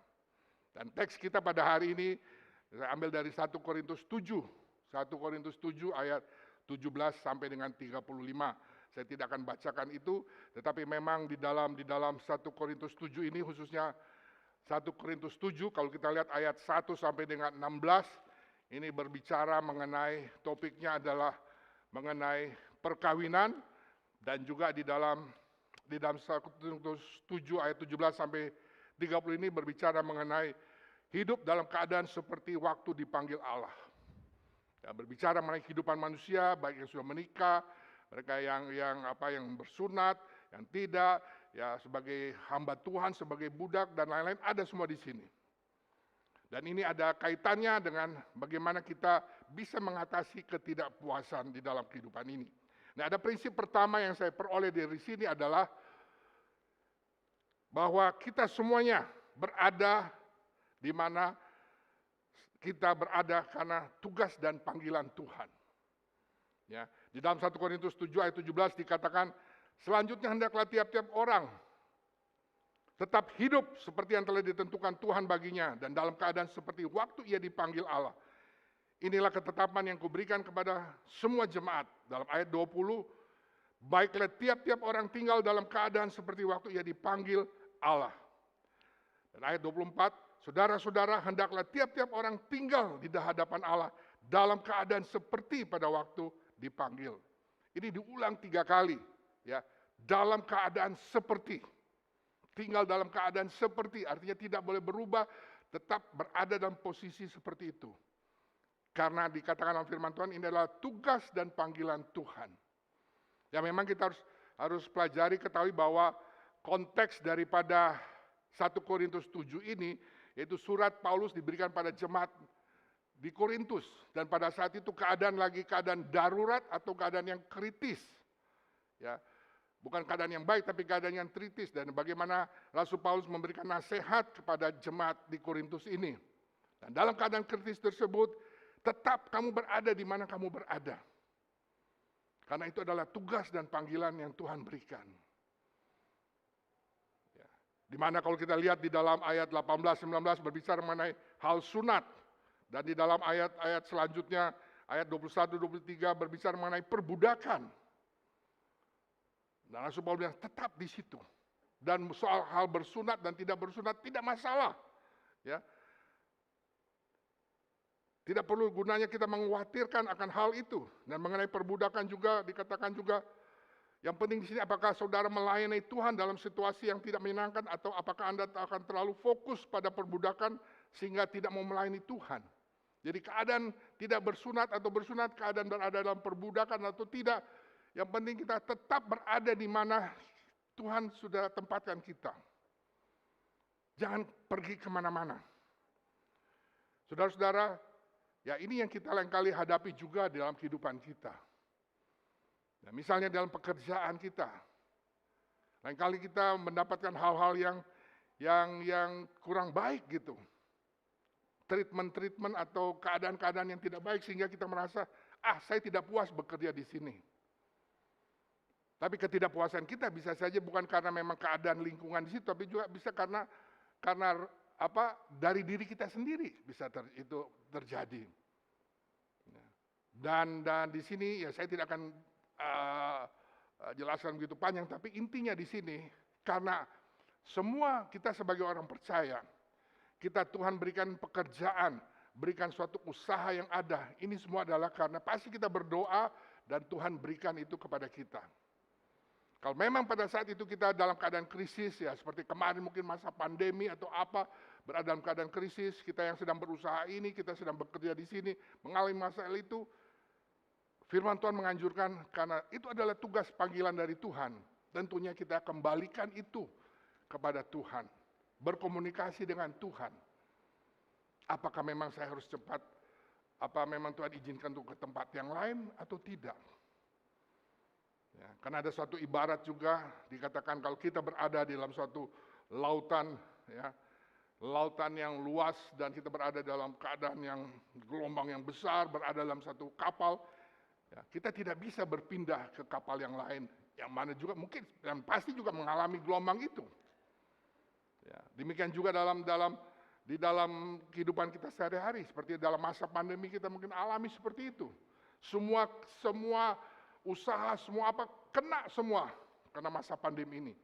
Dan teks kita pada hari ini, saya ambil dari 1 Korintus 7. 1 Korintus 7 ayat 17 sampai dengan 35. Saya tidak akan bacakan itu, tetapi memang di dalam 1 Korintus 7 ini, khususnya 1 Korintus 7, kalau kita lihat ayat 1 sampai dengan 16, ini berbicara mengenai, topiknya adalah mengenai perkawinan, dan juga di dalam 1 Korintus 7 ayat 17 sampai 30 ini berbicara mengenai hidup dalam keadaan seperti waktu dipanggil Allah. Ya, berbicara mengenai kehidupan manusia, baik yang sudah menikah, mereka yang bersunat, yang tidak, ya sebagai hamba Tuhan, sebagai budak dan lain-lain, ada semua di sini. Dan ini ada kaitannya dengan bagaimana kita bisa mengatasi ketidakpuasan di dalam kehidupan ini. Nah, ada prinsip pertama yang saya peroleh dari sini adalah bahwa kita semuanya berada di mana kita berada karena tugas dan panggilan Tuhan. Ya, di dalam 1 Korintus 7 ayat 17 dikatakan, selanjutnya hendaklah tiap-tiap orang tetap hidup seperti yang telah ditentukan Tuhan baginya dan dalam keadaan seperti waktu ia dipanggil Allah. Inilah ketetapan yang kuberikan kepada semua jemaat. Dalam ayat 20, baiklah tiap-tiap orang tinggal dalam keadaan seperti waktu ia dipanggil Allah. Dan ayat 24, saudara-saudara hendaklah tiap-tiap orang tinggal di hadapan Allah dalam keadaan seperti pada waktu dipanggil. Ini diulang 3 kali, ya, dalam keadaan seperti. Tinggal dalam keadaan seperti, artinya tidak boleh berubah, tetap berada dalam posisi seperti itu. Karena dikatakan dalam firman Tuhan, ini adalah tugas dan panggilan Tuhan. Ya, memang kita harus pelajari, ketahui bahwa konteks daripada 1 Korintus 7 ini, yaitu surat Paulus diberikan pada jemaat di Korintus. Dan pada saat itu keadaan darurat atau keadaan yang kritis. Ya, bukan keadaan yang baik, tapi keadaan yang kritis. Dan bagaimana Rasul Paulus memberikan nasihat kepada jemaat di Korintus ini. Dan dalam keadaan kritis tersebut, tetap kamu berada di mana kamu berada. Karena itu adalah tugas dan panggilan yang Tuhan berikan. Ya. Dimana kalau kita lihat di dalam ayat 18-19 berbicara mengenai hal sunat. Dan di dalam ayat-ayat selanjutnya, ayat 21-23 berbicara mengenai perbudakan. Dan Rasul Paulus bilang tetap di situ. Dan soal hal bersunat dan tidak bersunat tidak masalah. Ya. Tidak perlu gunanya kita mengkhawatirkan akan hal itu. Dan mengenai perbudakan juga dikatakan juga, yang penting di sini apakah saudara melayani Tuhan dalam situasi yang tidak menyenangkan atau apakah Anda akan terlalu fokus pada perbudakan sehingga tidak mau melayani Tuhan. Jadi keadaan tidak bersunat atau bersunat, keadaan berada dalam perbudakan atau tidak, yang penting kita tetap berada di mana Tuhan sudah tempatkan kita. Jangan pergi kemana-mana. Saudara-saudara, ya ini yang kita lain kali hadapi juga dalam kehidupan kita. Nah, misalnya dalam pekerjaan kita. Lain kali kita mendapatkan hal-hal yang kurang baik gitu. Treatment atau keadaan-keadaan yang tidak baik sehingga kita merasa, saya tidak puas bekerja di sini. Tapi ketidakpuasan kita bisa saja bukan karena memang keadaan lingkungan di situ, tapi juga bisa karena dari diri kita sendiri bisa itu terjadi. Dan di sini ya saya tidak akan jelaskan begitu panjang, tapi intinya di sini karena semua kita sebagai orang percaya, kita Tuhan berikan pekerjaan, berikan suatu usaha yang ada. Ini semua adalah karena pasti kita berdoa dan Tuhan berikan itu kepada kita. Kalau memang pada saat itu kita dalam keadaan krisis, ya seperti kemarin mungkin masa pandemi atau apa, berada dalam keadaan krisis, kita yang sedang berusaha ini, kita sedang bekerja di sini, mengalami masalah itu, firman Tuhan menganjurkan karena itu adalah tugas panggilan dari Tuhan. Tentunya kita kembalikan itu kepada Tuhan, berkomunikasi dengan Tuhan. Apakah memang saya harus cepat, apa memang Tuhan izinkan untuk ke tempat yang lain atau tidak? Ya, karena ada suatu ibarat juga dikatakan kalau kita berada di dalam suatu lautan, ya, lautan yang luas dan kita berada dalam keadaan yang gelombang yang besar, berada dalam satu kapal, ya, kita tidak bisa berpindah ke kapal yang lain, yang mana juga mungkin dan pasti juga mengalami gelombang itu. Ya, demikian juga di dalam kehidupan kita sehari-hari, seperti dalam masa pandemi kita mungkin alami seperti itu. Semua usaha, semua apa, kena semua karena masa pandemi ini.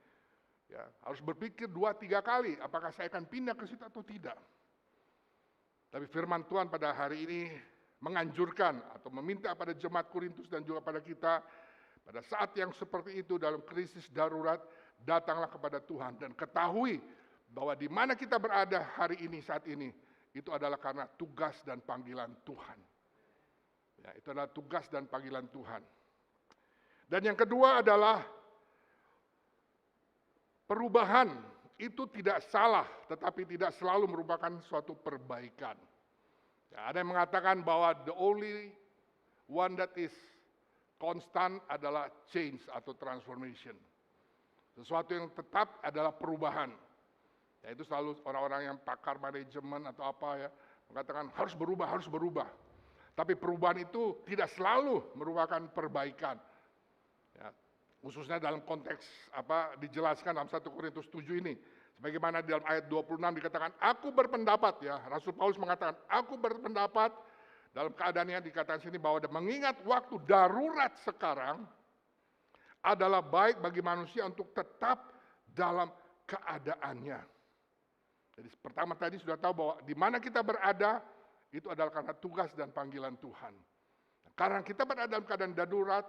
Ya, harus berpikir 2-3 kali, apakah saya akan pindah ke situ atau tidak. Tapi firman Tuhan pada hari ini menganjurkan atau meminta pada jemaat Korintus dan juga pada kita, pada saat yang seperti itu dalam krisis darurat, datanglah kepada Tuhan dan ketahui bahwa di mana kita berada hari ini, saat ini, itu adalah karena tugas dan panggilan Tuhan. Ya, itu adalah tugas dan panggilan Tuhan. Dan yang kedua adalah perubahan itu tidak salah, tetapi tidak selalu merupakan suatu perbaikan. Ya, ada yang mengatakan bahwa the only one that is konstan adalah change atau transformation. Sesuatu yang tetap adalah perubahan. Ya, itu selalu orang-orang yang pakar manajemen atau apa ya, mengatakan harus berubah. Tapi perubahan itu tidak selalu merupakan perbaikan. Ya, khususnya dalam konteks apa dijelaskan dalam 1 Korintus 7 ini. Sebagaimana di dalam ayat 26 dikatakan, aku berpendapat ya, Rasul Paulus mengatakan, aku berpendapat, dalam keadaannya dikatakan sini bahwa mengingat waktu darurat sekarang adalah baik bagi manusia untuk tetap dalam keadaannya. Jadi pertama tadi sudah tahu bahwa di mana kita berada itu adalah karena tugas dan panggilan Tuhan. Karena kita berada dalam keadaan darurat,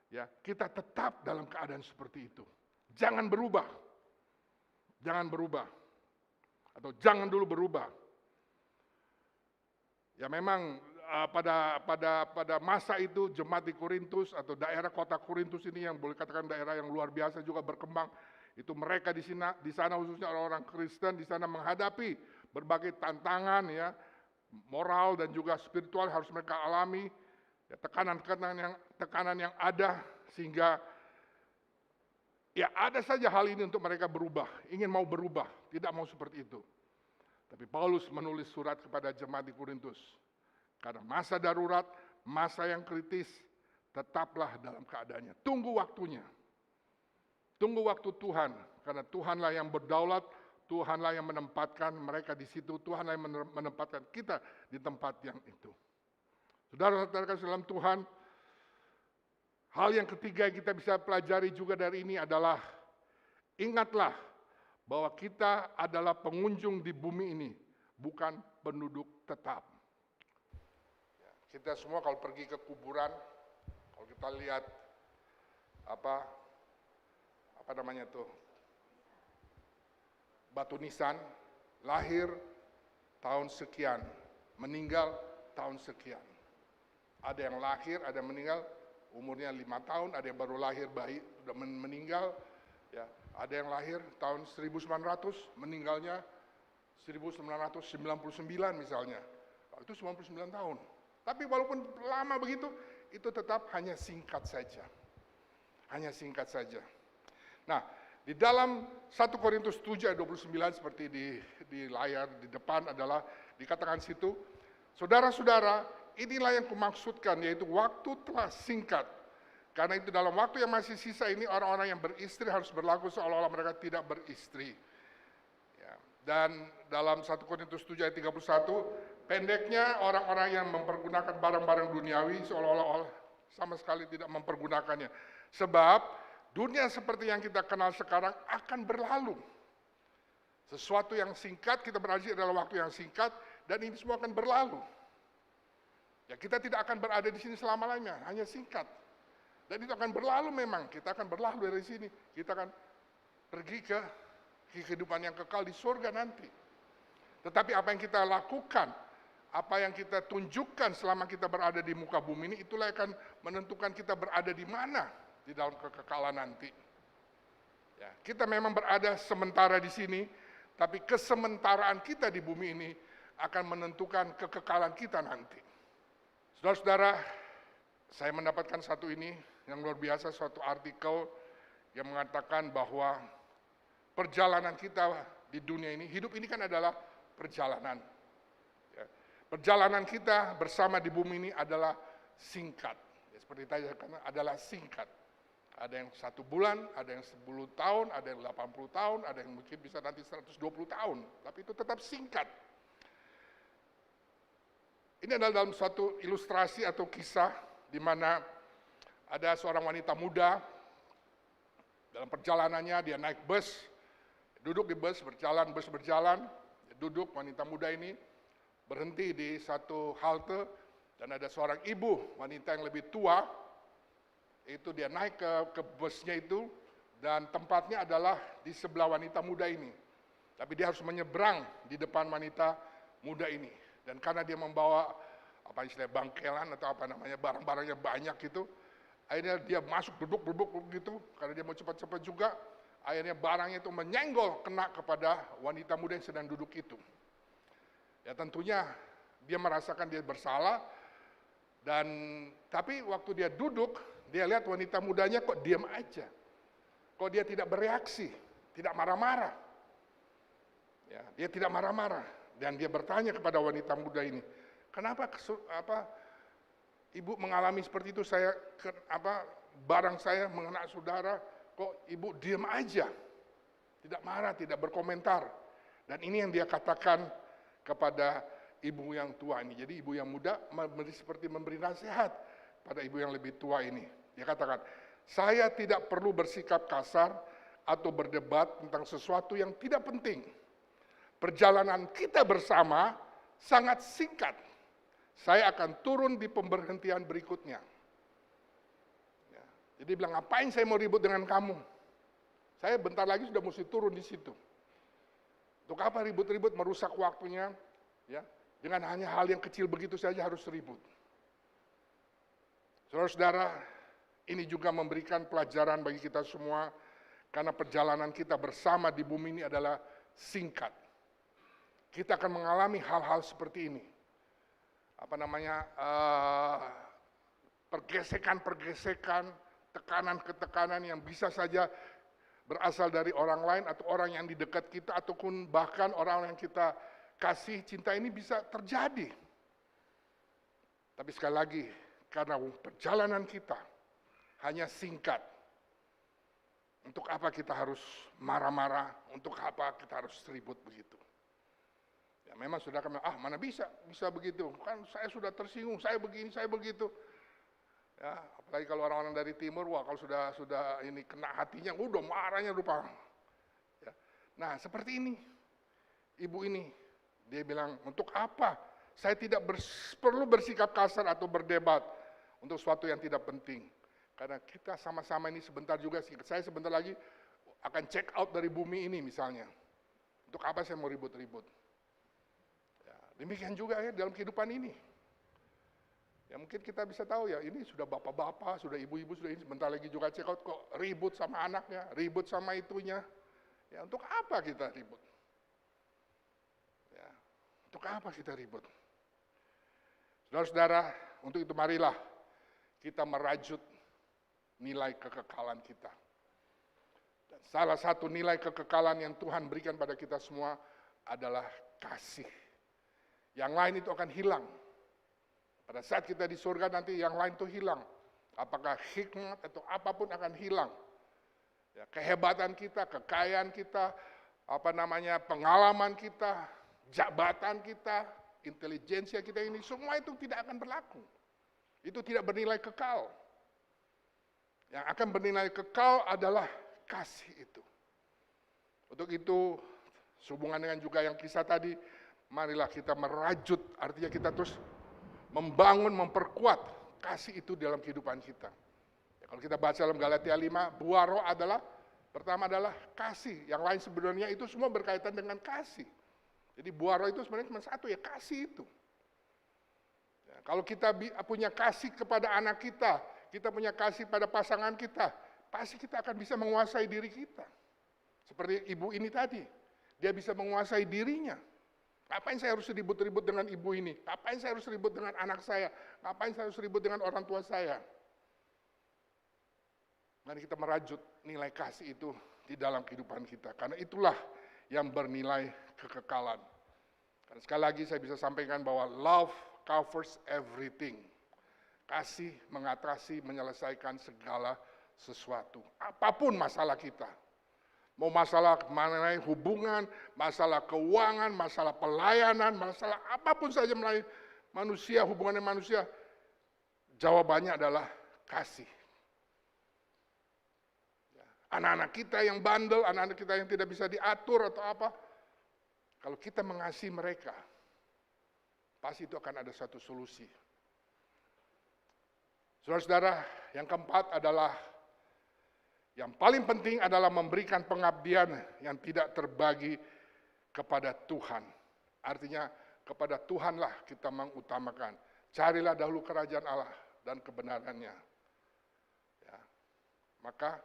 ya kita tetap dalam keadaan seperti itu. Jangan berubah. Jangan berubah. Atau jangan dulu berubah. Ya memang pada masa itu jemaat di Korintus atau daerah kota Korintus ini yang boleh katakan daerah yang luar biasa juga berkembang, itu mereka di sana khususnya orang-orang Kristen di sana menghadapi berbagai tantangan ya, moral dan juga spiritual harus mereka alami, ya, tekanan yang ada sehingga ya ada saja hal ini untuk mereka berubah, ingin mau berubah, tidak mau seperti itu. Tapi Paulus menulis surat kepada jemaat di Korintus. Karena masa darurat, masa yang kritis, tetaplah dalam keadaannya. Tunggu waktunya. Tunggu waktu Tuhan. Karena Tuhanlah yang berdaulat, Tuhanlah yang menempatkan mereka di situ, Tuhanlah yang menempatkan kita di tempat yang itu. Saudara-saudara dalam Tuhan, hal yang ketiga yang kita bisa pelajari juga dari ini adalah, ingatlah bahwa kita adalah pengunjung di bumi ini, bukan penduduk tetap. Kita semua kalau pergi ke kuburan, kalau kita lihat apa namanya tuh, batu nisan, lahir tahun sekian, meninggal tahun sekian. Ada yang lahir, ada yang meninggal umurnya 5 tahun, ada yang baru lahir bayi sudah meninggal, ya, ada yang lahir tahun 1900, meninggalnya 1999 misalnya. Itu 99 tahun. Tapi walaupun lama begitu, itu tetap hanya singkat saja. Hanya singkat saja. Nah, di dalam 1 Korintus 7 ayat 29 seperti di layar di depan adalah dikatakan situ, saudara-saudara, inilah yang kumaksudkan, yaitu waktu telah singkat. Karena itu dalam waktu yang masih sisa ini, orang-orang yang beristri harus berlaku seolah-olah mereka tidak beristri. Ya. Dan dalam 1 Korintus 7 ayat 31, pendeknya orang-orang yang mempergunakan barang-barang duniawi seolah-olah sama sekali tidak mempergunakannya. Sebab dunia seperti yang kita kenal sekarang akan berlalu. Sesuatu yang singkat, kita berada adalah waktu yang singkat, dan ini semua akan berlalu. Ya, kita tidak akan berada di sini selama-lamanya, hanya singkat. Dan itu akan berlalu memang, kita akan berlalu dari sini. Kita akan pergi ke kehidupan yang kekal di surga nanti. Tetapi apa yang kita lakukan, apa yang kita tunjukkan selama kita berada di muka bumi ini, itulah yang akan menentukan kita berada di mana di dalam kekekalan nanti. Ya, kita memang berada sementara di sini, tapi kesementaraan kita di bumi ini akan menentukan kekekalan kita nanti. Saudara-saudara, saya mendapatkan satu ini yang luar biasa, suatu artikel yang mengatakan bahwa perjalanan kita di dunia ini, hidup ini kan adalah perjalanan. Perjalanan kita bersama di bumi ini adalah singkat. Ya, seperti tadi karena adalah singkat. Ada yang 1 bulan, ada yang 10 tahun, ada yang 80 tahun, ada yang mungkin bisa nanti 120 tahun. Tapi itu tetap singkat. Ini adalah dalam suatu ilustrasi atau kisah di mana ada seorang wanita muda dalam perjalanannya dia naik bus, duduk di bus berjalan, duduk wanita muda ini berhenti di satu halte dan ada seorang ibu wanita yang lebih tua, itu dia naik ke busnya itu dan tempatnya adalah di sebelah wanita muda ini. Tapi dia harus menyeberang di depan wanita muda ini. Dan karena dia membawa apa istilahnya bangkelan atau apa namanya barang-barangnya banyak gitu, akhirnya dia masuk duduk gitu karena dia mau cepat-cepat juga. Akhirnya barangnya itu menyenggol kena kepada wanita muda yang sedang duduk itu. Ya tentunya dia merasakan dia bersalah, dan tapi waktu dia duduk Dia lihat wanita mudanya kok diam aja. Kok dia tidak bereaksi, tidak marah-marah. Ya, dia tidak marah-marah. Dan dia bertanya kepada wanita muda ini, kenapa ibu mengalami seperti itu? Barang saya mengena saudara, kok ibu diam aja, tidak marah, tidak berkomentar. Dan ini yang dia katakan kepada ibu yang tua ini. Jadi ibu yang muda seperti memberi nasihat pada ibu yang lebih tua ini. Dia katakan, saya tidak perlu bersikap kasar atau berdebat tentang sesuatu yang tidak penting. Perjalanan kita bersama sangat singkat. Saya akan turun di pemberhentian berikutnya. Ya, jadi bilang, ngapain saya mau ribut dengan kamu? Saya bentar lagi sudah mesti turun di situ. Untuk apa ribut-ribut merusak waktunya? Ya, dengan hanya hal yang kecil begitu saja harus ribut. Saudara-saudara, ini juga memberikan pelajaran bagi kita semua, karena perjalanan kita bersama di bumi ini adalah singkat. Kita akan mengalami hal-hal seperti ini. Pergesekan-pergesekan, tekanan-ketekanan yang bisa saja berasal dari orang lain atau orang yang di dekat kita, ataupun bahkan orang yang kita kasih cinta ini bisa terjadi. Tapi sekali lagi, karena perjalanan kita hanya singkat. Untuk apa kita harus marah-marah? Untuk apa kita harus ribut begitu? Ya memang sudah kami, mana bisa begitu? Kan saya sudah tersinggung, saya begini, saya begitu. Ya, apalagi kalau orang-orang dari timur, wah kalau sudah ini kena hatinya, udah marahnya lupa. Ya. Nah seperti ini, ibu ini, dia bilang, untuk apa? Saya tidak perlu bersikap kasar atau berdebat untuk sesuatu yang tidak penting. Karena kita sama-sama ini sebentar juga, saya sebentar lagi akan check out dari bumi ini misalnya. Untuk apa saya mau ribut-ribut? Ya, demikian juga ya dalam kehidupan ini. Ya mungkin kita bisa tahu ya, ini sudah bapak-bapak, sudah ibu-ibu, sudah ini sebentar lagi juga check out, kok ribut sama anaknya, ribut sama itunya. Ya untuk apa kita ribut? Ya, untuk apa kita ribut? Saudara-saudara, untuk itu marilah kita merajut nilai kekekalan kita. Dan salah satu nilai kekekalan yang Tuhan berikan pada kita semua adalah kasih. Yang lain itu akan hilang. Pada saat kita di surga nanti yang lain itu hilang. Apakah hikmat atau apapun akan hilang. Ya, kehebatan kita, kekayaan kita, pengalaman kita, jabatan kita, intelijensia kita ini, semua itu tidak akan berlaku. Itu tidak bernilai kekal. Yang akan bernilai kekal adalah kasih itu. Untuk itu, sehubungan dengan juga yang kisah tadi, marilah kita merajut, artinya kita terus membangun, memperkuat kasih itu dalam kehidupan kita. Ya, kalau kita baca dalam Galatia 5, buah roh adalah, pertama adalah kasih. Yang lain sebenarnya itu semua berkaitan dengan kasih. Jadi buah roh itu sebenarnya cuma satu, ya kasih itu. Ya, kalau kita punya kasih kepada anak kita punya kasih pada pasangan kita, pasti kita akan bisa menguasai diri kita. Seperti ibu ini tadi, dia bisa menguasai dirinya. Ngapain saya harus ribut-ribut dengan ibu ini? Ngapain saya harus ribut dengan anak saya? Ngapain saya harus ribut dengan orang tua saya? Mari kita merajut nilai kasih itu di dalam kehidupan kita. Karena itulah yang bernilai kekekalan. Dan sekali lagi saya bisa sampaikan bahwa love covers everything. Kasih mengatasi, menyelesaikan segala sesuatu. Apapun masalah kita. Mau masalah mengenai hubungan, masalah keuangan, masalah pelayanan, masalah apapun saja melalui manusia, hubungan dengan manusia, jawabannya adalah kasih. Anak-anak kita yang bandel, anak-anak kita yang tidak bisa diatur atau apa, kalau kita mengasihi mereka, pasti itu akan ada satu solusi. Saudara-saudara, yang keempat adalah yang paling penting adalah memberikan pengabdian yang tidak terbagi kepada Tuhan. Artinya kepada Tuhanlah kita mengutamakan. Carilah dahulu kerajaan Allah dan kebenarannya. Ya. Maka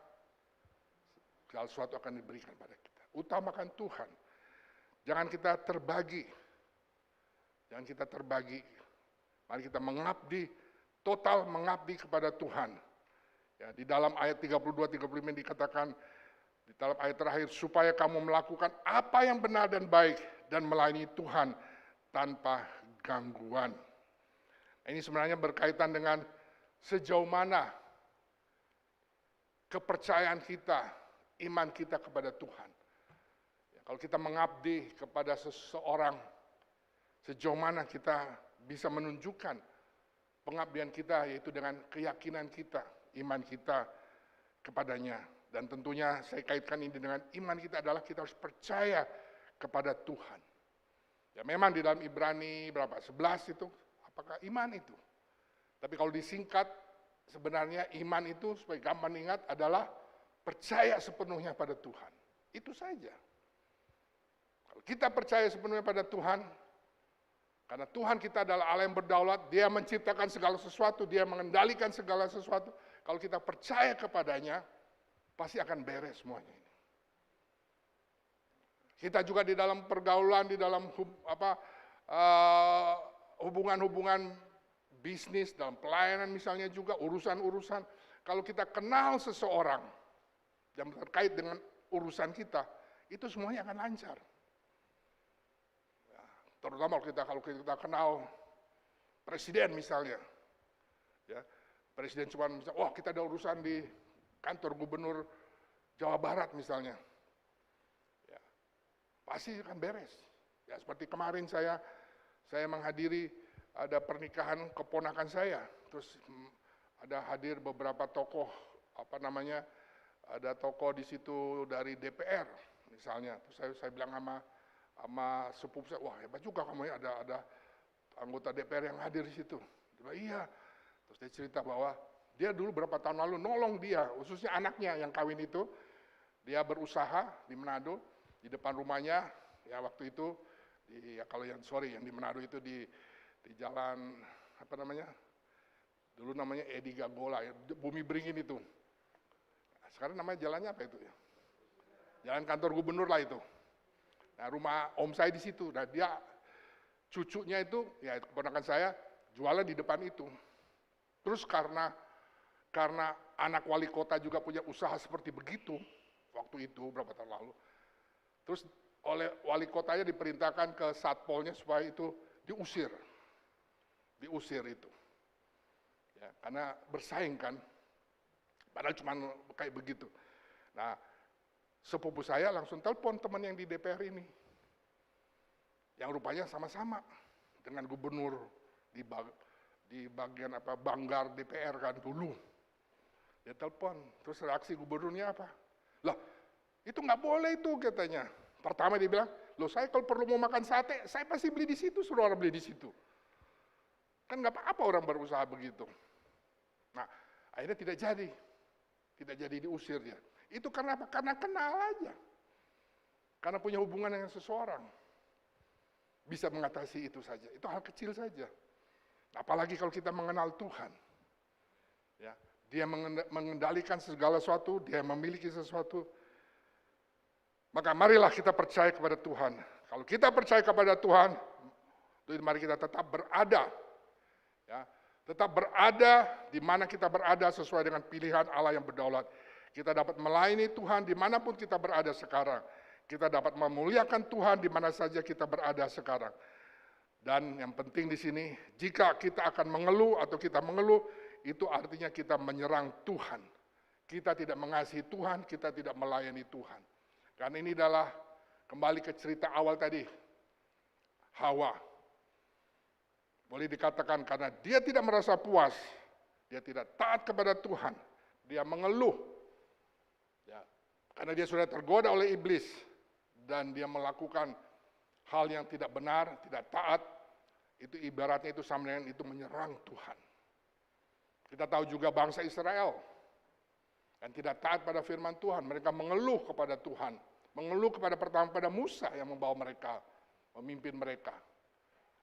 segala sesuatu akan diberikan pada kita. Utamakan Tuhan. Jangan kita terbagi. Jangan kita terbagi. Mari kita mengabdi, total mengabdi kepada Tuhan. Ya, di dalam ayat 32-35 dikatakan, di dalam ayat terakhir, supaya kamu melakukan apa yang benar dan baik dan melayani Tuhan tanpa gangguan. Nah, ini sebenarnya berkaitan dengan sejauh mana kepercayaan kita, iman kita kepada Tuhan. Ya, kalau kita mengabdi kepada seseorang, sejauh mana kita bisa menunjukkan pengabdian kita, yaitu dengan keyakinan kita, iman kita kepadanya. Dan tentunya saya kaitkan ini dengan iman kita adalah kita harus percaya kepada Tuhan. Ya memang di dalam Ibrani berapa? 11 itu, apakah iman itu? Tapi kalau disingkat, sebenarnya iman itu supaya gampang ingat adalah percaya sepenuhnya pada Tuhan. Itu saja. Kalau kita percaya sepenuhnya pada Tuhan, karena Tuhan kita adalah Allah yang berdaulat, Dia menciptakan segala sesuatu, Dia mengendalikan segala sesuatu. Kalau kita percaya kepadanya, pasti akan beres semuanya ini. Kita juga di dalam pergaulan, di dalam hubungan-hubungan bisnis, dalam pelayanan misalnya juga, urusan-urusan. Kalau kita kenal seseorang yang terkait dengan urusan kita, itu semuanya akan lancar. Terutama kalau kita kenal presiden misalnya, ya presiden cuma misalnya, wah kita ada urusan di kantor gubernur Jawa Barat misalnya, ya, pasti akan beres. Ya seperti kemarin saya menghadiri ada pernikahan keponakan saya, terus ada hadir beberapa tokoh ada tokoh di situ dari DPR misalnya, terus saya bilang sama sepupu saya, wah hebat juga kamu ya, ada anggota DPR yang hadir di situ. Dia bilang, iya. Terus dia cerita bahwa dia dulu berapa tahun lalu nolong dia, khususnya anaknya yang kawin itu, dia berusaha di Manado, di depan rumahnya, ya waktu itu, yang di Manado itu di jalan, dulu namanya Edi Gagola, ya, Bumi Beringin itu. Sekarang namanya jalannya apa itu ya? Jalan kantor gubernur lah itu. Nah rumah om saya di situ, nah dia cucunya itu, ya keponakan saya, jualan di depan itu. Terus karena anak wali kota juga punya usaha seperti begitu, waktu itu berapa tahun lalu, terus oleh wali kotanya diperintahkan ke satpolnya supaya itu diusir itu, ya karena bersaing kan, padahal cuma kayak begitu. Nah sepupu saya langsung telepon teman yang di DPR ini, yang rupanya sama-sama dengan gubernur di bagian Banggar DPR kan dulu. Dia telepon, terus reaksi gubernurnya apa? Lah, itu nggak boleh itu katanya. Pertama dia bilang, loh saya kalau perlu mau makan sate, saya pasti beli di situ, suruh orang beli di situ. Kan nggak apa-apa orang berusaha begitu. Nah, akhirnya tidak jadi diusir dia. Itu karena apa? Karena kenal aja. Karena punya hubungan dengan seseorang. Bisa mengatasi itu saja. Itu hal kecil saja. Apalagi kalau kita mengenal Tuhan. Ya, Dia mengendalikan segala sesuatu, Dia memiliki sesuatu. Maka marilah kita percaya kepada Tuhan. Kalau kita percaya kepada Tuhan, mari kita tetap berada. Ya, tetap berada di mana kita berada sesuai dengan pilihan Allah yang berdaulat. Kita dapat melayani Tuhan dimanapun kita berada sekarang. Kita dapat memuliakan Tuhan di mana saja kita berada sekarang. Dan yang penting di sini, jika kita akan mengeluh atau kita mengeluh, itu artinya kita menyerang Tuhan. Kita tidak mengasihi Tuhan, kita tidak melayani Tuhan. Karena ini adalah kembali ke cerita awal tadi, Hawa. Boleh dikatakan karena dia tidak merasa puas, dia tidak taat kepada Tuhan, dia mengeluh. Ya, karena dia sudah tergoda oleh iblis dan dia melakukan hal yang tidak benar, tidak taat, itu ibaratnya itu sama dengan itu menyerang Tuhan. Kita tahu juga bangsa Israel yang tidak taat pada firman Tuhan, mereka mengeluh kepada Tuhan, mengeluh pada Musa yang membawa mereka, memimpin mereka.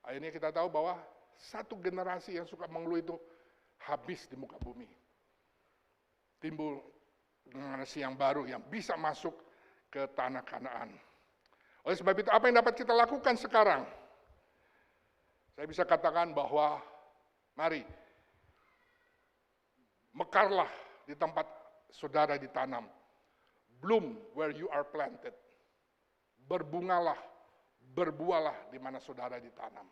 Akhirnya kita tahu bahwa satu generasi yang suka mengeluh itu habis di muka bumi. Timbul generasi yang baru yang bisa masuk ke tanah Kanaan. Oleh sebab itu apa yang dapat kita lakukan sekarang? Saya bisa katakan bahwa mari mekarlah di di tempat saudara ditanam. Bloom where you are planted. Berbungalah, berbuahlah di mana saudara ditanam.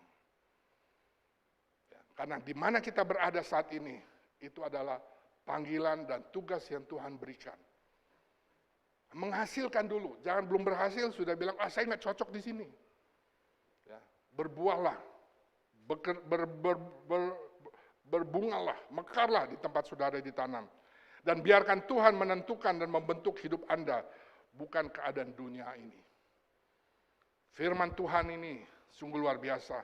Ya, karena di mana kita berada saat ini, itu adalah panggilan dan tugas yang Tuhan berikan. Menghasilkan dulu, jangan belum berhasil sudah bilang, saya nggak cocok di sini. Ya, berbuahlah, berbungalah, mekarlah di tempat saudara ditanam. Dan biarkan Tuhan menentukan dan membentuk hidup Anda, bukan keadaan dunia ini. Firman Tuhan ini sungguh luar biasa.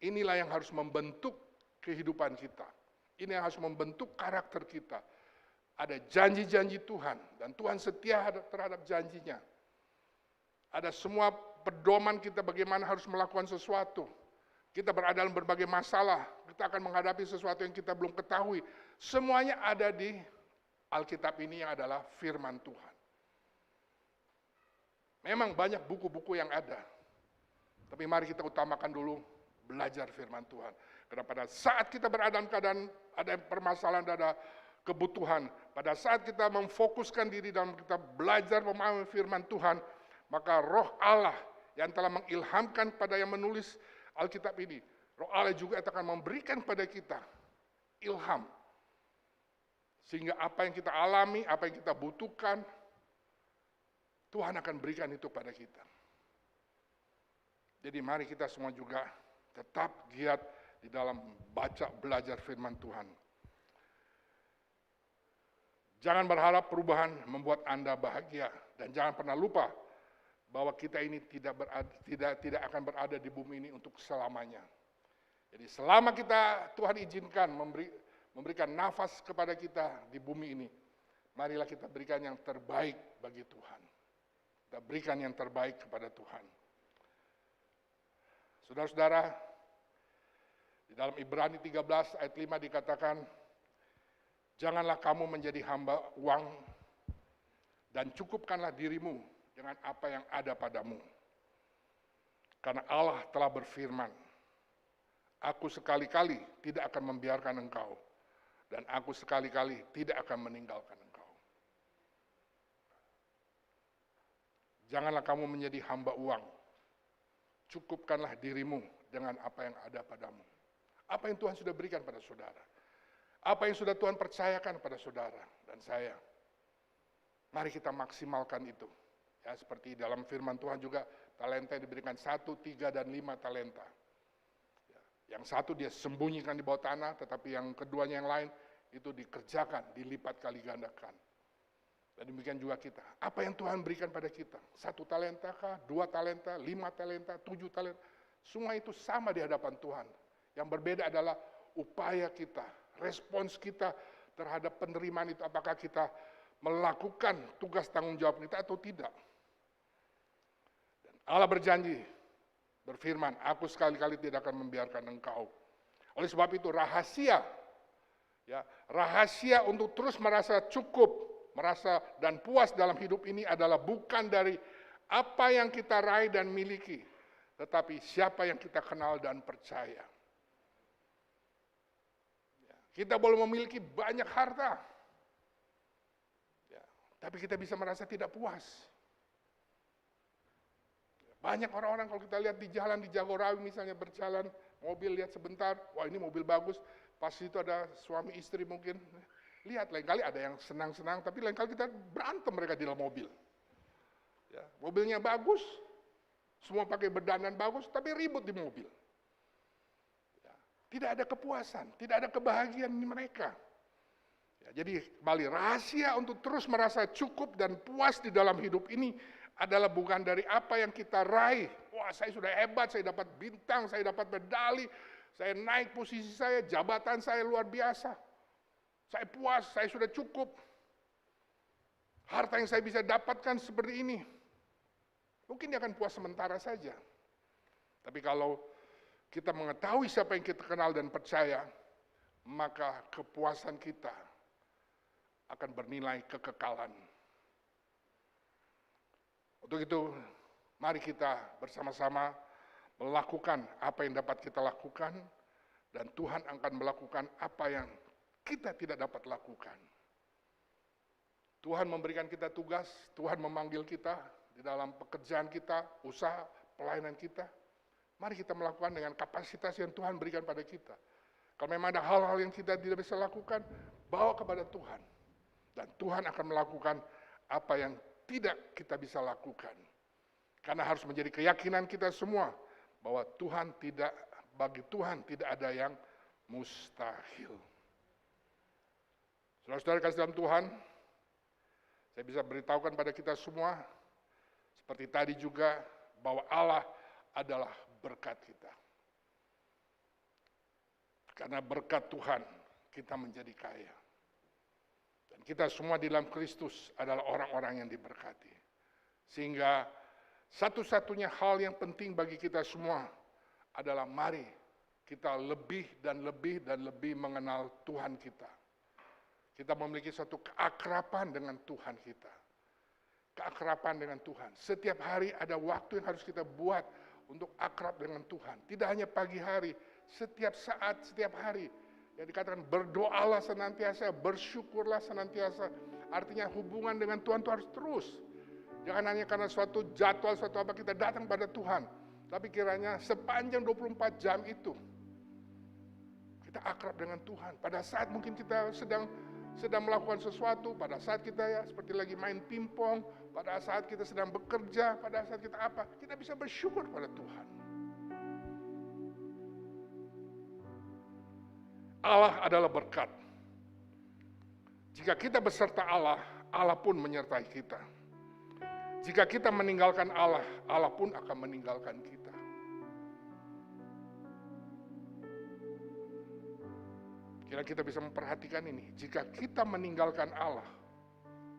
Inilah yang harus membentuk kehidupan kita. Ini yang harus membentuk karakter kita. Ada janji-janji Tuhan, dan Tuhan setia terhadap janjinya. Ada semua pedoman kita bagaimana harus melakukan sesuatu. Kita berada dalam berbagai masalah, kita akan menghadapi sesuatu yang kita belum ketahui. Semuanya ada di Alkitab ini yang adalah firman Tuhan. Memang banyak buku-buku yang ada, tapi mari kita utamakan dulu belajar firman Tuhan. Karena pada saat kita berada dalam keadaan ada permasalahan, ada kebutuhan, pada saat kita memfokuskan diri dalam kita belajar memahami firman Tuhan, maka Roh Allah yang telah mengilhamkan pada yang menulis Alkitab ini, Roh Allah juga akan memberikan pada kita ilham. Sehingga apa yang kita alami, apa yang kita butuhkan, Tuhan akan berikan itu pada kita. Jadi mari kita semua juga tetap giat di dalam baca belajar firman Tuhan. Jangan berharap perubahan membuat Anda bahagia, dan jangan pernah lupa bahwa kita ini tidak akan berada di bumi ini untuk selamanya. Jadi selama Tuhan izinkan memberikan nafas kepada kita di bumi ini, marilah kita berikan yang terbaik bagi Tuhan. Kita berikan yang terbaik kepada Tuhan. Saudara-saudara, di dalam Ibrani 13 ayat 5 dikatakan, janganlah kamu menjadi hamba uang, dan cukupkanlah dirimu dengan apa yang ada padamu. Karena Allah telah berfirman, aku sekali-kali tidak akan membiarkan engkau, dan aku sekali-kali tidak akan meninggalkan engkau. Janganlah kamu menjadi hamba uang, cukupkanlah dirimu dengan apa yang ada padamu. Apa yang Tuhan sudah berikan pada saudara, apa yang sudah Tuhan percayakan pada saudara dan saya, mari kita maksimalkan itu. Ya, seperti dalam firman Tuhan juga, talenta diberikan 1, 3, dan 5 talenta. Ya, yang satu dia sembunyikan di bawah tanah, tetapi yang keduanya yang lain itu dikerjakan, dilipat kali gandakan. Dan demikian juga kita. Apa yang Tuhan berikan pada kita? 1 talenta kah? 2 talenta? 5 talenta? 7 talenta? Semua itu sama di hadapan Tuhan. Yang berbeda adalah upaya kita, respons kita terhadap penerimaan itu. Apakah kita melakukan tugas tanggung jawab kita atau tidak? Dan Allah berjanji, berfirman, aku sekali-kali tidak akan membiarkan engkau. Oleh sebab itu rahasia, ya, rahasia untuk terus merasa cukup, merasa dan puas dalam hidup ini adalah bukan dari apa yang kita raih dan miliki, tetapi siapa yang kita kenal dan percaya. Ya, kita boleh memiliki banyak harta, ya, tapi kita bisa merasa tidak puas. Banyak orang-orang kalau kita lihat di jalan, di Jagorawi misalnya berjalan, mobil lihat sebentar, wah ini mobil bagus, pas itu ada suami istri mungkin, lihat lain kali ada yang senang-senang, tapi lain kali kita berantem mereka di dalam mobil. Ya, mobilnya bagus, semua pakai berdandan bagus, tapi ribut di mobil. Ya, tidak ada kepuasan, tidak ada kebahagiaan di mereka. Ya, jadi kembali, rahasia untuk terus merasa cukup dan puas di dalam hidup ini adalah bukan dari apa yang kita raih. Wah, saya sudah hebat, saya dapat bintang, saya dapat medali, saya naik posisi saya, jabatan saya luar biasa. Saya puas, saya sudah cukup. Harta yang saya bisa dapatkan seperti ini. Mungkin dia akan puas sementara saja. Tapi kalau kita mengetahui siapa yang kita kenal dan percaya, maka kepuasan kita akan bernilai kekekalan. Untuk itu, mari kita bersama-sama melakukan apa yang dapat kita lakukan, dan Tuhan akan melakukan apa yang kita tidak dapat lakukan. Tuhan memberikan kita tugas, Tuhan memanggil kita di dalam pekerjaan kita, usaha, pelayanan kita. Mari kita melakukan dengan kapasitas yang Tuhan berikan pada kita. Kalau memang ada hal-hal yang kita tidak bisa lakukan, bawa kepada Tuhan. Dan Tuhan akan melakukan apa yang tidak kita bisa lakukan. Karena harus menjadi keyakinan kita semua bahwa bagi Tuhan tidak ada yang mustahil. Saudara-saudara kasih dalam Tuhan, saya bisa beritahukan pada kita semua, seperti tadi juga, bahwa Allah adalah berkat kita. Karena berkat Tuhan, kita menjadi kaya. Dan kita semua di dalam Kristus adalah orang-orang yang diberkati. Sehingga satu-satunya hal yang penting bagi kita semua adalah mari kita lebih dan lebih dan lebih mengenal Tuhan kita. Kita memiliki suatu keakraban dengan Tuhan kita. Keakraban dengan Tuhan. Setiap hari ada waktu yang harus kita buat untuk akrab dengan Tuhan. Tidak hanya pagi hari, setiap saat, setiap hari. Yang dikatakan berdoalah senantiasa, bersyukurlah senantiasa. Artinya hubungan dengan Tuhan itu harus terus. Jangan hanya karena suatu jadwal, suatu apa kita datang pada Tuhan. Tapi kiranya sepanjang 24 jam itu, kita akrab dengan Tuhan. Pada saat mungkin kita sedang melakukan sesuatu, pada saat kita seperti lagi main pingpong, pada saat kita sedang bekerja, pada saat kita apa, kita bisa bersyukur pada Tuhan. Allah adalah berkat. Jika kita beserta Allah, Allah pun menyertai kita. Jika kita meninggalkan Allah, Allah pun akan meninggalkan kita. Kira kita bisa memperhatikan ini. Jika kita meninggalkan Allah,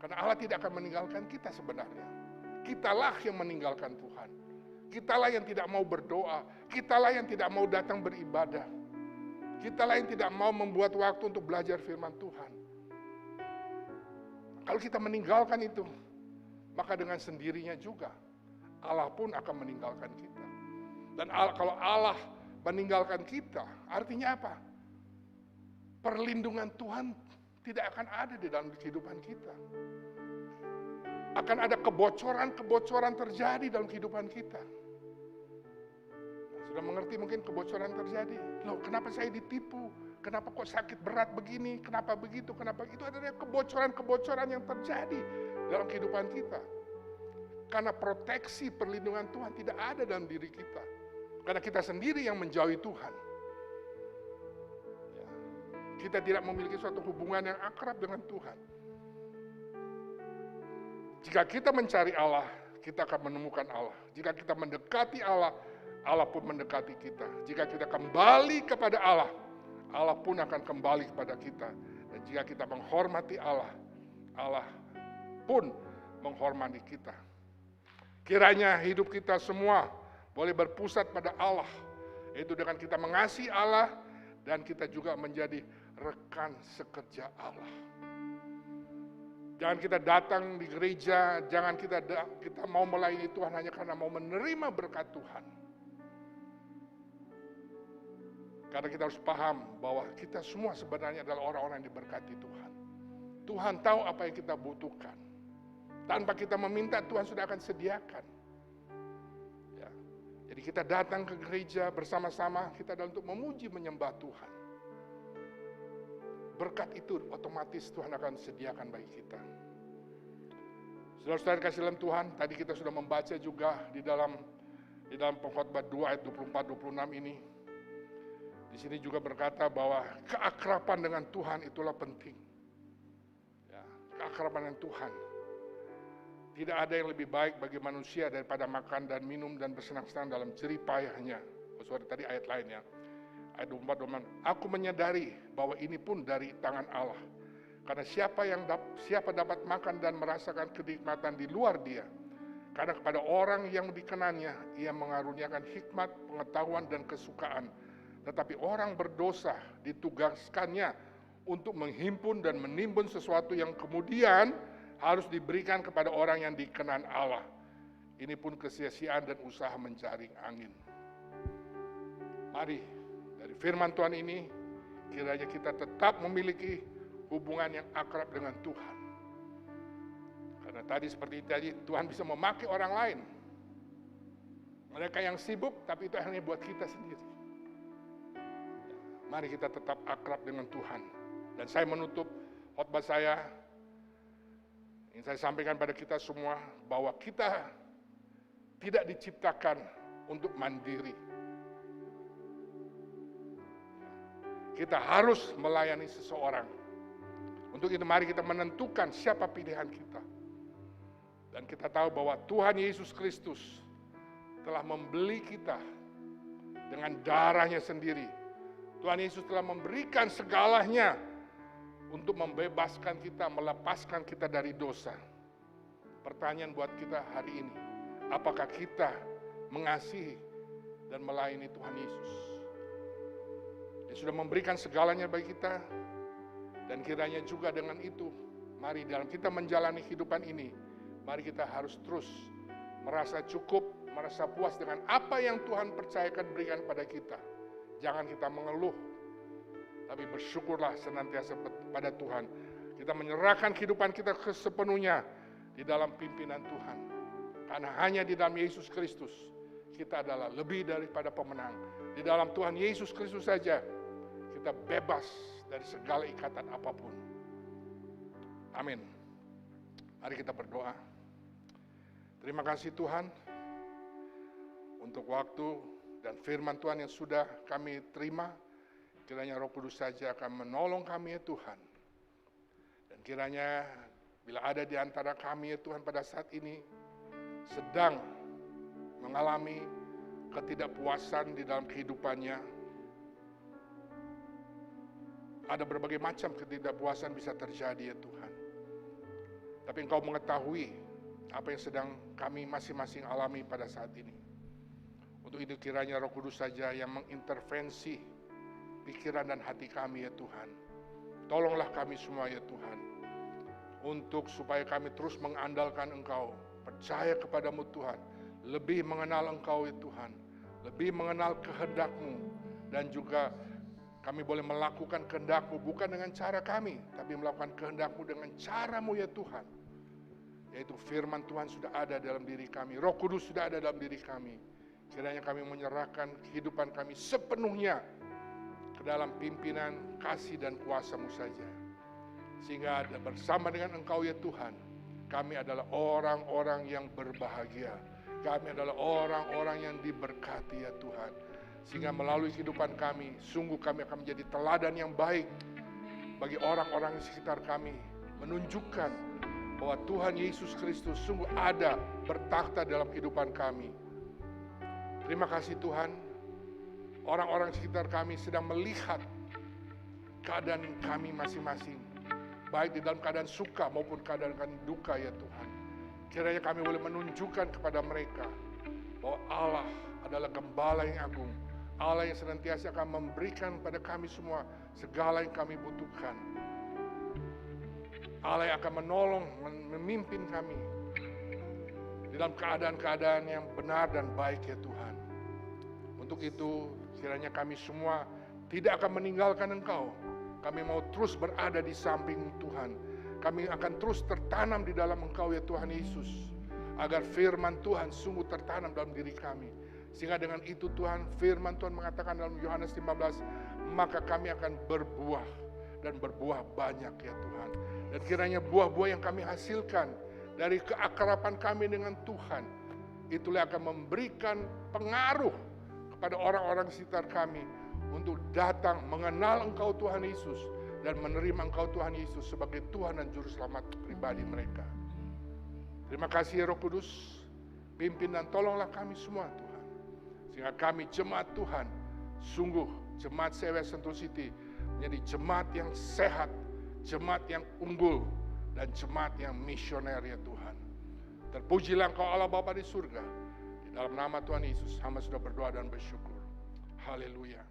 karena Allah tidak akan meninggalkan kita sebenarnya. Kitalah yang meninggalkan Tuhan. Kitalah yang tidak mau berdoa. Kitalah yang tidak mau datang beribadah. Kitalah yang tidak mau membuat waktu untuk belajar firman Tuhan. Kalau kita meninggalkan itu, maka dengan sendirinya juga Allah pun akan meninggalkan kita. Dan kalau Allah meninggalkan kita, artinya apa? Perlindungan Tuhan tidak akan ada di dalam kehidupan kita. Akan ada kebocoran-kebocoran terjadi dalam kehidupan kita. Sudah mengerti mungkin kebocoran terjadi. Loh, kenapa saya ditipu? Kenapa kok sakit berat begini? Kenapa begitu? Kenapa itu? Adalah kebocoran-kebocoran yang terjadi dalam kehidupan kita. Karena proteksi perlindungan Tuhan tidak ada dalam diri kita. Karena kita sendiri yang menjauhi Tuhan. Kita tidak memiliki suatu hubungan yang akrab dengan Tuhan. Jika kita mencari Allah, kita akan menemukan Allah. Jika kita mendekati Allah, Allah pun mendekati kita. Jika kita kembali kepada Allah, Allah pun akan kembali kepada kita. Dan jika kita menghormati Allah, Allah pun menghormati kita. Kiranya hidup kita semua boleh berpusat pada Allah. Yaitu dengan kita mengasihi Allah dan kita juga menjadi rekan sekerja Allah. Jangan kita datang di gereja, jangan kita mau melayani Tuhan hanya karena mau menerima berkat Tuhan. Karena kita harus paham bahwa kita semua sebenarnya adalah orang-orang yang diberkati Tuhan. Tuhan tahu apa yang kita butuhkan. Tanpa kita meminta, Tuhan sudah akan sediakan. Ya. Jadi kita datang ke gereja bersama-sama, kita adalah untuk memuji menyembah Tuhan. Berkat itu otomatis Tuhan akan sediakan bagi kita. Saudara-saudara kasih dalam Tuhan, tadi kita sudah membaca juga di dalam Pengkhotbah 2 ayat 24-26 ini. Di sini juga berkata bahwa keakraban dengan Tuhan itulah penting. Ya, keakraban dengan Tuhan. Tidak ada yang lebih baik bagi manusia daripada makan dan minum dan bersenang-senang dalam jerih payahnya. Sorry, tadi ayat lainnya. Ayat 24, aku menyadari bahwa ini pun dari tangan Allah. Karena siapa dapat makan dan merasakan kenikmatan di luar dia. Karena kepada orang yang dikenannya, ia mengaruniakan hikmat, pengetahuan, dan kesukaan. Tetapi orang berdosa ditugaskannya untuk menghimpun dan menimbun sesuatu yang kemudian harus diberikan kepada orang yang dikenan Allah. Ini pun kesia-siaan dan usaha menjaring angin. Mari, dari firman Tuhan ini, kiranya kita tetap memiliki hubungan yang akrab dengan Tuhan. Karena tadi seperti tadi, Tuhan bisa memakai orang lain. Mereka yang sibuk, tapi itu hanya buat kita sendiri. Mari kita tetap akrab dengan Tuhan. Dan saya menutup khotbah saya, ingin saya sampaikan pada kita semua, bahwa kita tidak diciptakan untuk mandiri. Kita harus melayani seseorang. Untuk itu mari kita menentukan siapa pilihan kita. Dan kita tahu bahwa Tuhan Yesus Kristus telah membeli kita dengan darahnya sendiri. Tuhan Yesus telah memberikan segalanya untuk membebaskan kita, melepaskan kita dari dosa. Pertanyaan buat kita hari ini, apakah kita mengasihi dan melayani Tuhan Yesus? Dia sudah memberikan segalanya bagi kita, dan kiranya juga dengan itu, mari dalam kita menjalani kehidupan ini, mari kita harus terus merasa cukup, merasa puas dengan apa yang Tuhan percayakan berikan pada kita. Jangan kita mengeluh, tapi bersyukurlah senantiasa pada Tuhan. Kita menyerahkan kehidupan kita sepenuhnya di dalam pimpinan Tuhan. Karena hanya di dalam Yesus Kristus, kita adalah lebih daripada pemenang. Di dalam Tuhan Yesus Kristus saja, kita bebas dari segala ikatan apapun. Amin. Mari kita berdoa. Terima kasih Tuhan untuk waktu dan firman Tuhan yang sudah kami terima. Kiranya Roh Kudus saja akan menolong kami ya Tuhan. Dan kiranya bila ada di antara kami ya Tuhan pada saat ini sedang mengalami ketidakpuasan di dalam kehidupannya. Ada berbagai macam ketidakpuasan bisa terjadi ya Tuhan. Tapi Engkau mengetahui apa yang sedang kami masing-masing alami pada saat ini. Untuk itu kiranya Roh Kudus saja yang mengintervensi pikiran dan hati kami ya Tuhan. Tolonglah kami semua ya Tuhan. Untuk supaya kami terus mengandalkan Engkau. Percaya kepadamu Tuhan. Lebih mengenal Engkau ya Tuhan. Lebih mengenal kehendak-Mu. Dan juga kami boleh melakukan kehendak-Mu bukan dengan cara kami. Tapi melakukan kehendak-Mu dengan cara-Mu ya Tuhan. Yaitu firman Tuhan sudah ada dalam diri kami. Roh Kudus sudah ada dalam diri kami. Kiranya kami menyerahkan kehidupan kami sepenuhnya ke dalam pimpinan kasih dan kuasa-Mu saja. Sehingga bersama dengan Engkau ya Tuhan, kami adalah orang-orang yang berbahagia. Kami adalah orang-orang yang diberkati ya Tuhan. Sehingga melalui kehidupan kami, sungguh kami akan menjadi teladan yang baik bagi orang-orang di sekitar kami. Menunjukkan bahwa Tuhan Yesus Kristus sungguh ada bertakhta dalam kehidupan kami. Terima kasih Tuhan, orang-orang sekitar kami sedang melihat keadaan kami masing-masing. Baik di dalam keadaan suka maupun keadaan duka ya Tuhan. Kiranya kami boleh menunjukkan kepada mereka bahwa Allah adalah Gembala yang agung. Allah yang senantiasa akan memberikan pada kami semua segala yang kami butuhkan. Allah yang akan menolong, memimpin kami di dalam keadaan-keadaan yang benar dan baik ya Tuhan. Untuk itu kiranya kami semua tidak akan meninggalkan Engkau. Kami mau terus berada di samping Tuhan. Kami akan terus tertanam di dalam Engkau ya Tuhan Yesus. Agar firman Tuhan sungguh tertanam dalam diri kami. Sehingga dengan itu Tuhan, firman Tuhan mengatakan dalam Yohanes 15, maka kami akan berbuah dan berbuah banyak ya Tuhan. Dan kiranya buah-buah yang kami hasilkan dari keakraban kami dengan Tuhan, itulah akan memberikan pengaruh kepada orang-orang sekitar kami untuk datang mengenal Engkau Tuhan Yesus dan menerima Engkau Tuhan Yesus sebagai Tuhan dan Juru Selamat pribadi mereka. Terima kasih ya Roh Kudus, pimpin dan tolonglah kami semua Tuhan. Sehingga kami jemaat Tuhan, sungguh jemaat CW Sentul City menjadi jemaat yang sehat, jemaat yang unggul, dan jemaat yang misioner ya Tuhan. Terpujilah Engkau Allah Bapa di surga. Di dalam nama Tuhan Yesus, hamba sudah berdoa dan bersyukur. Haleluya.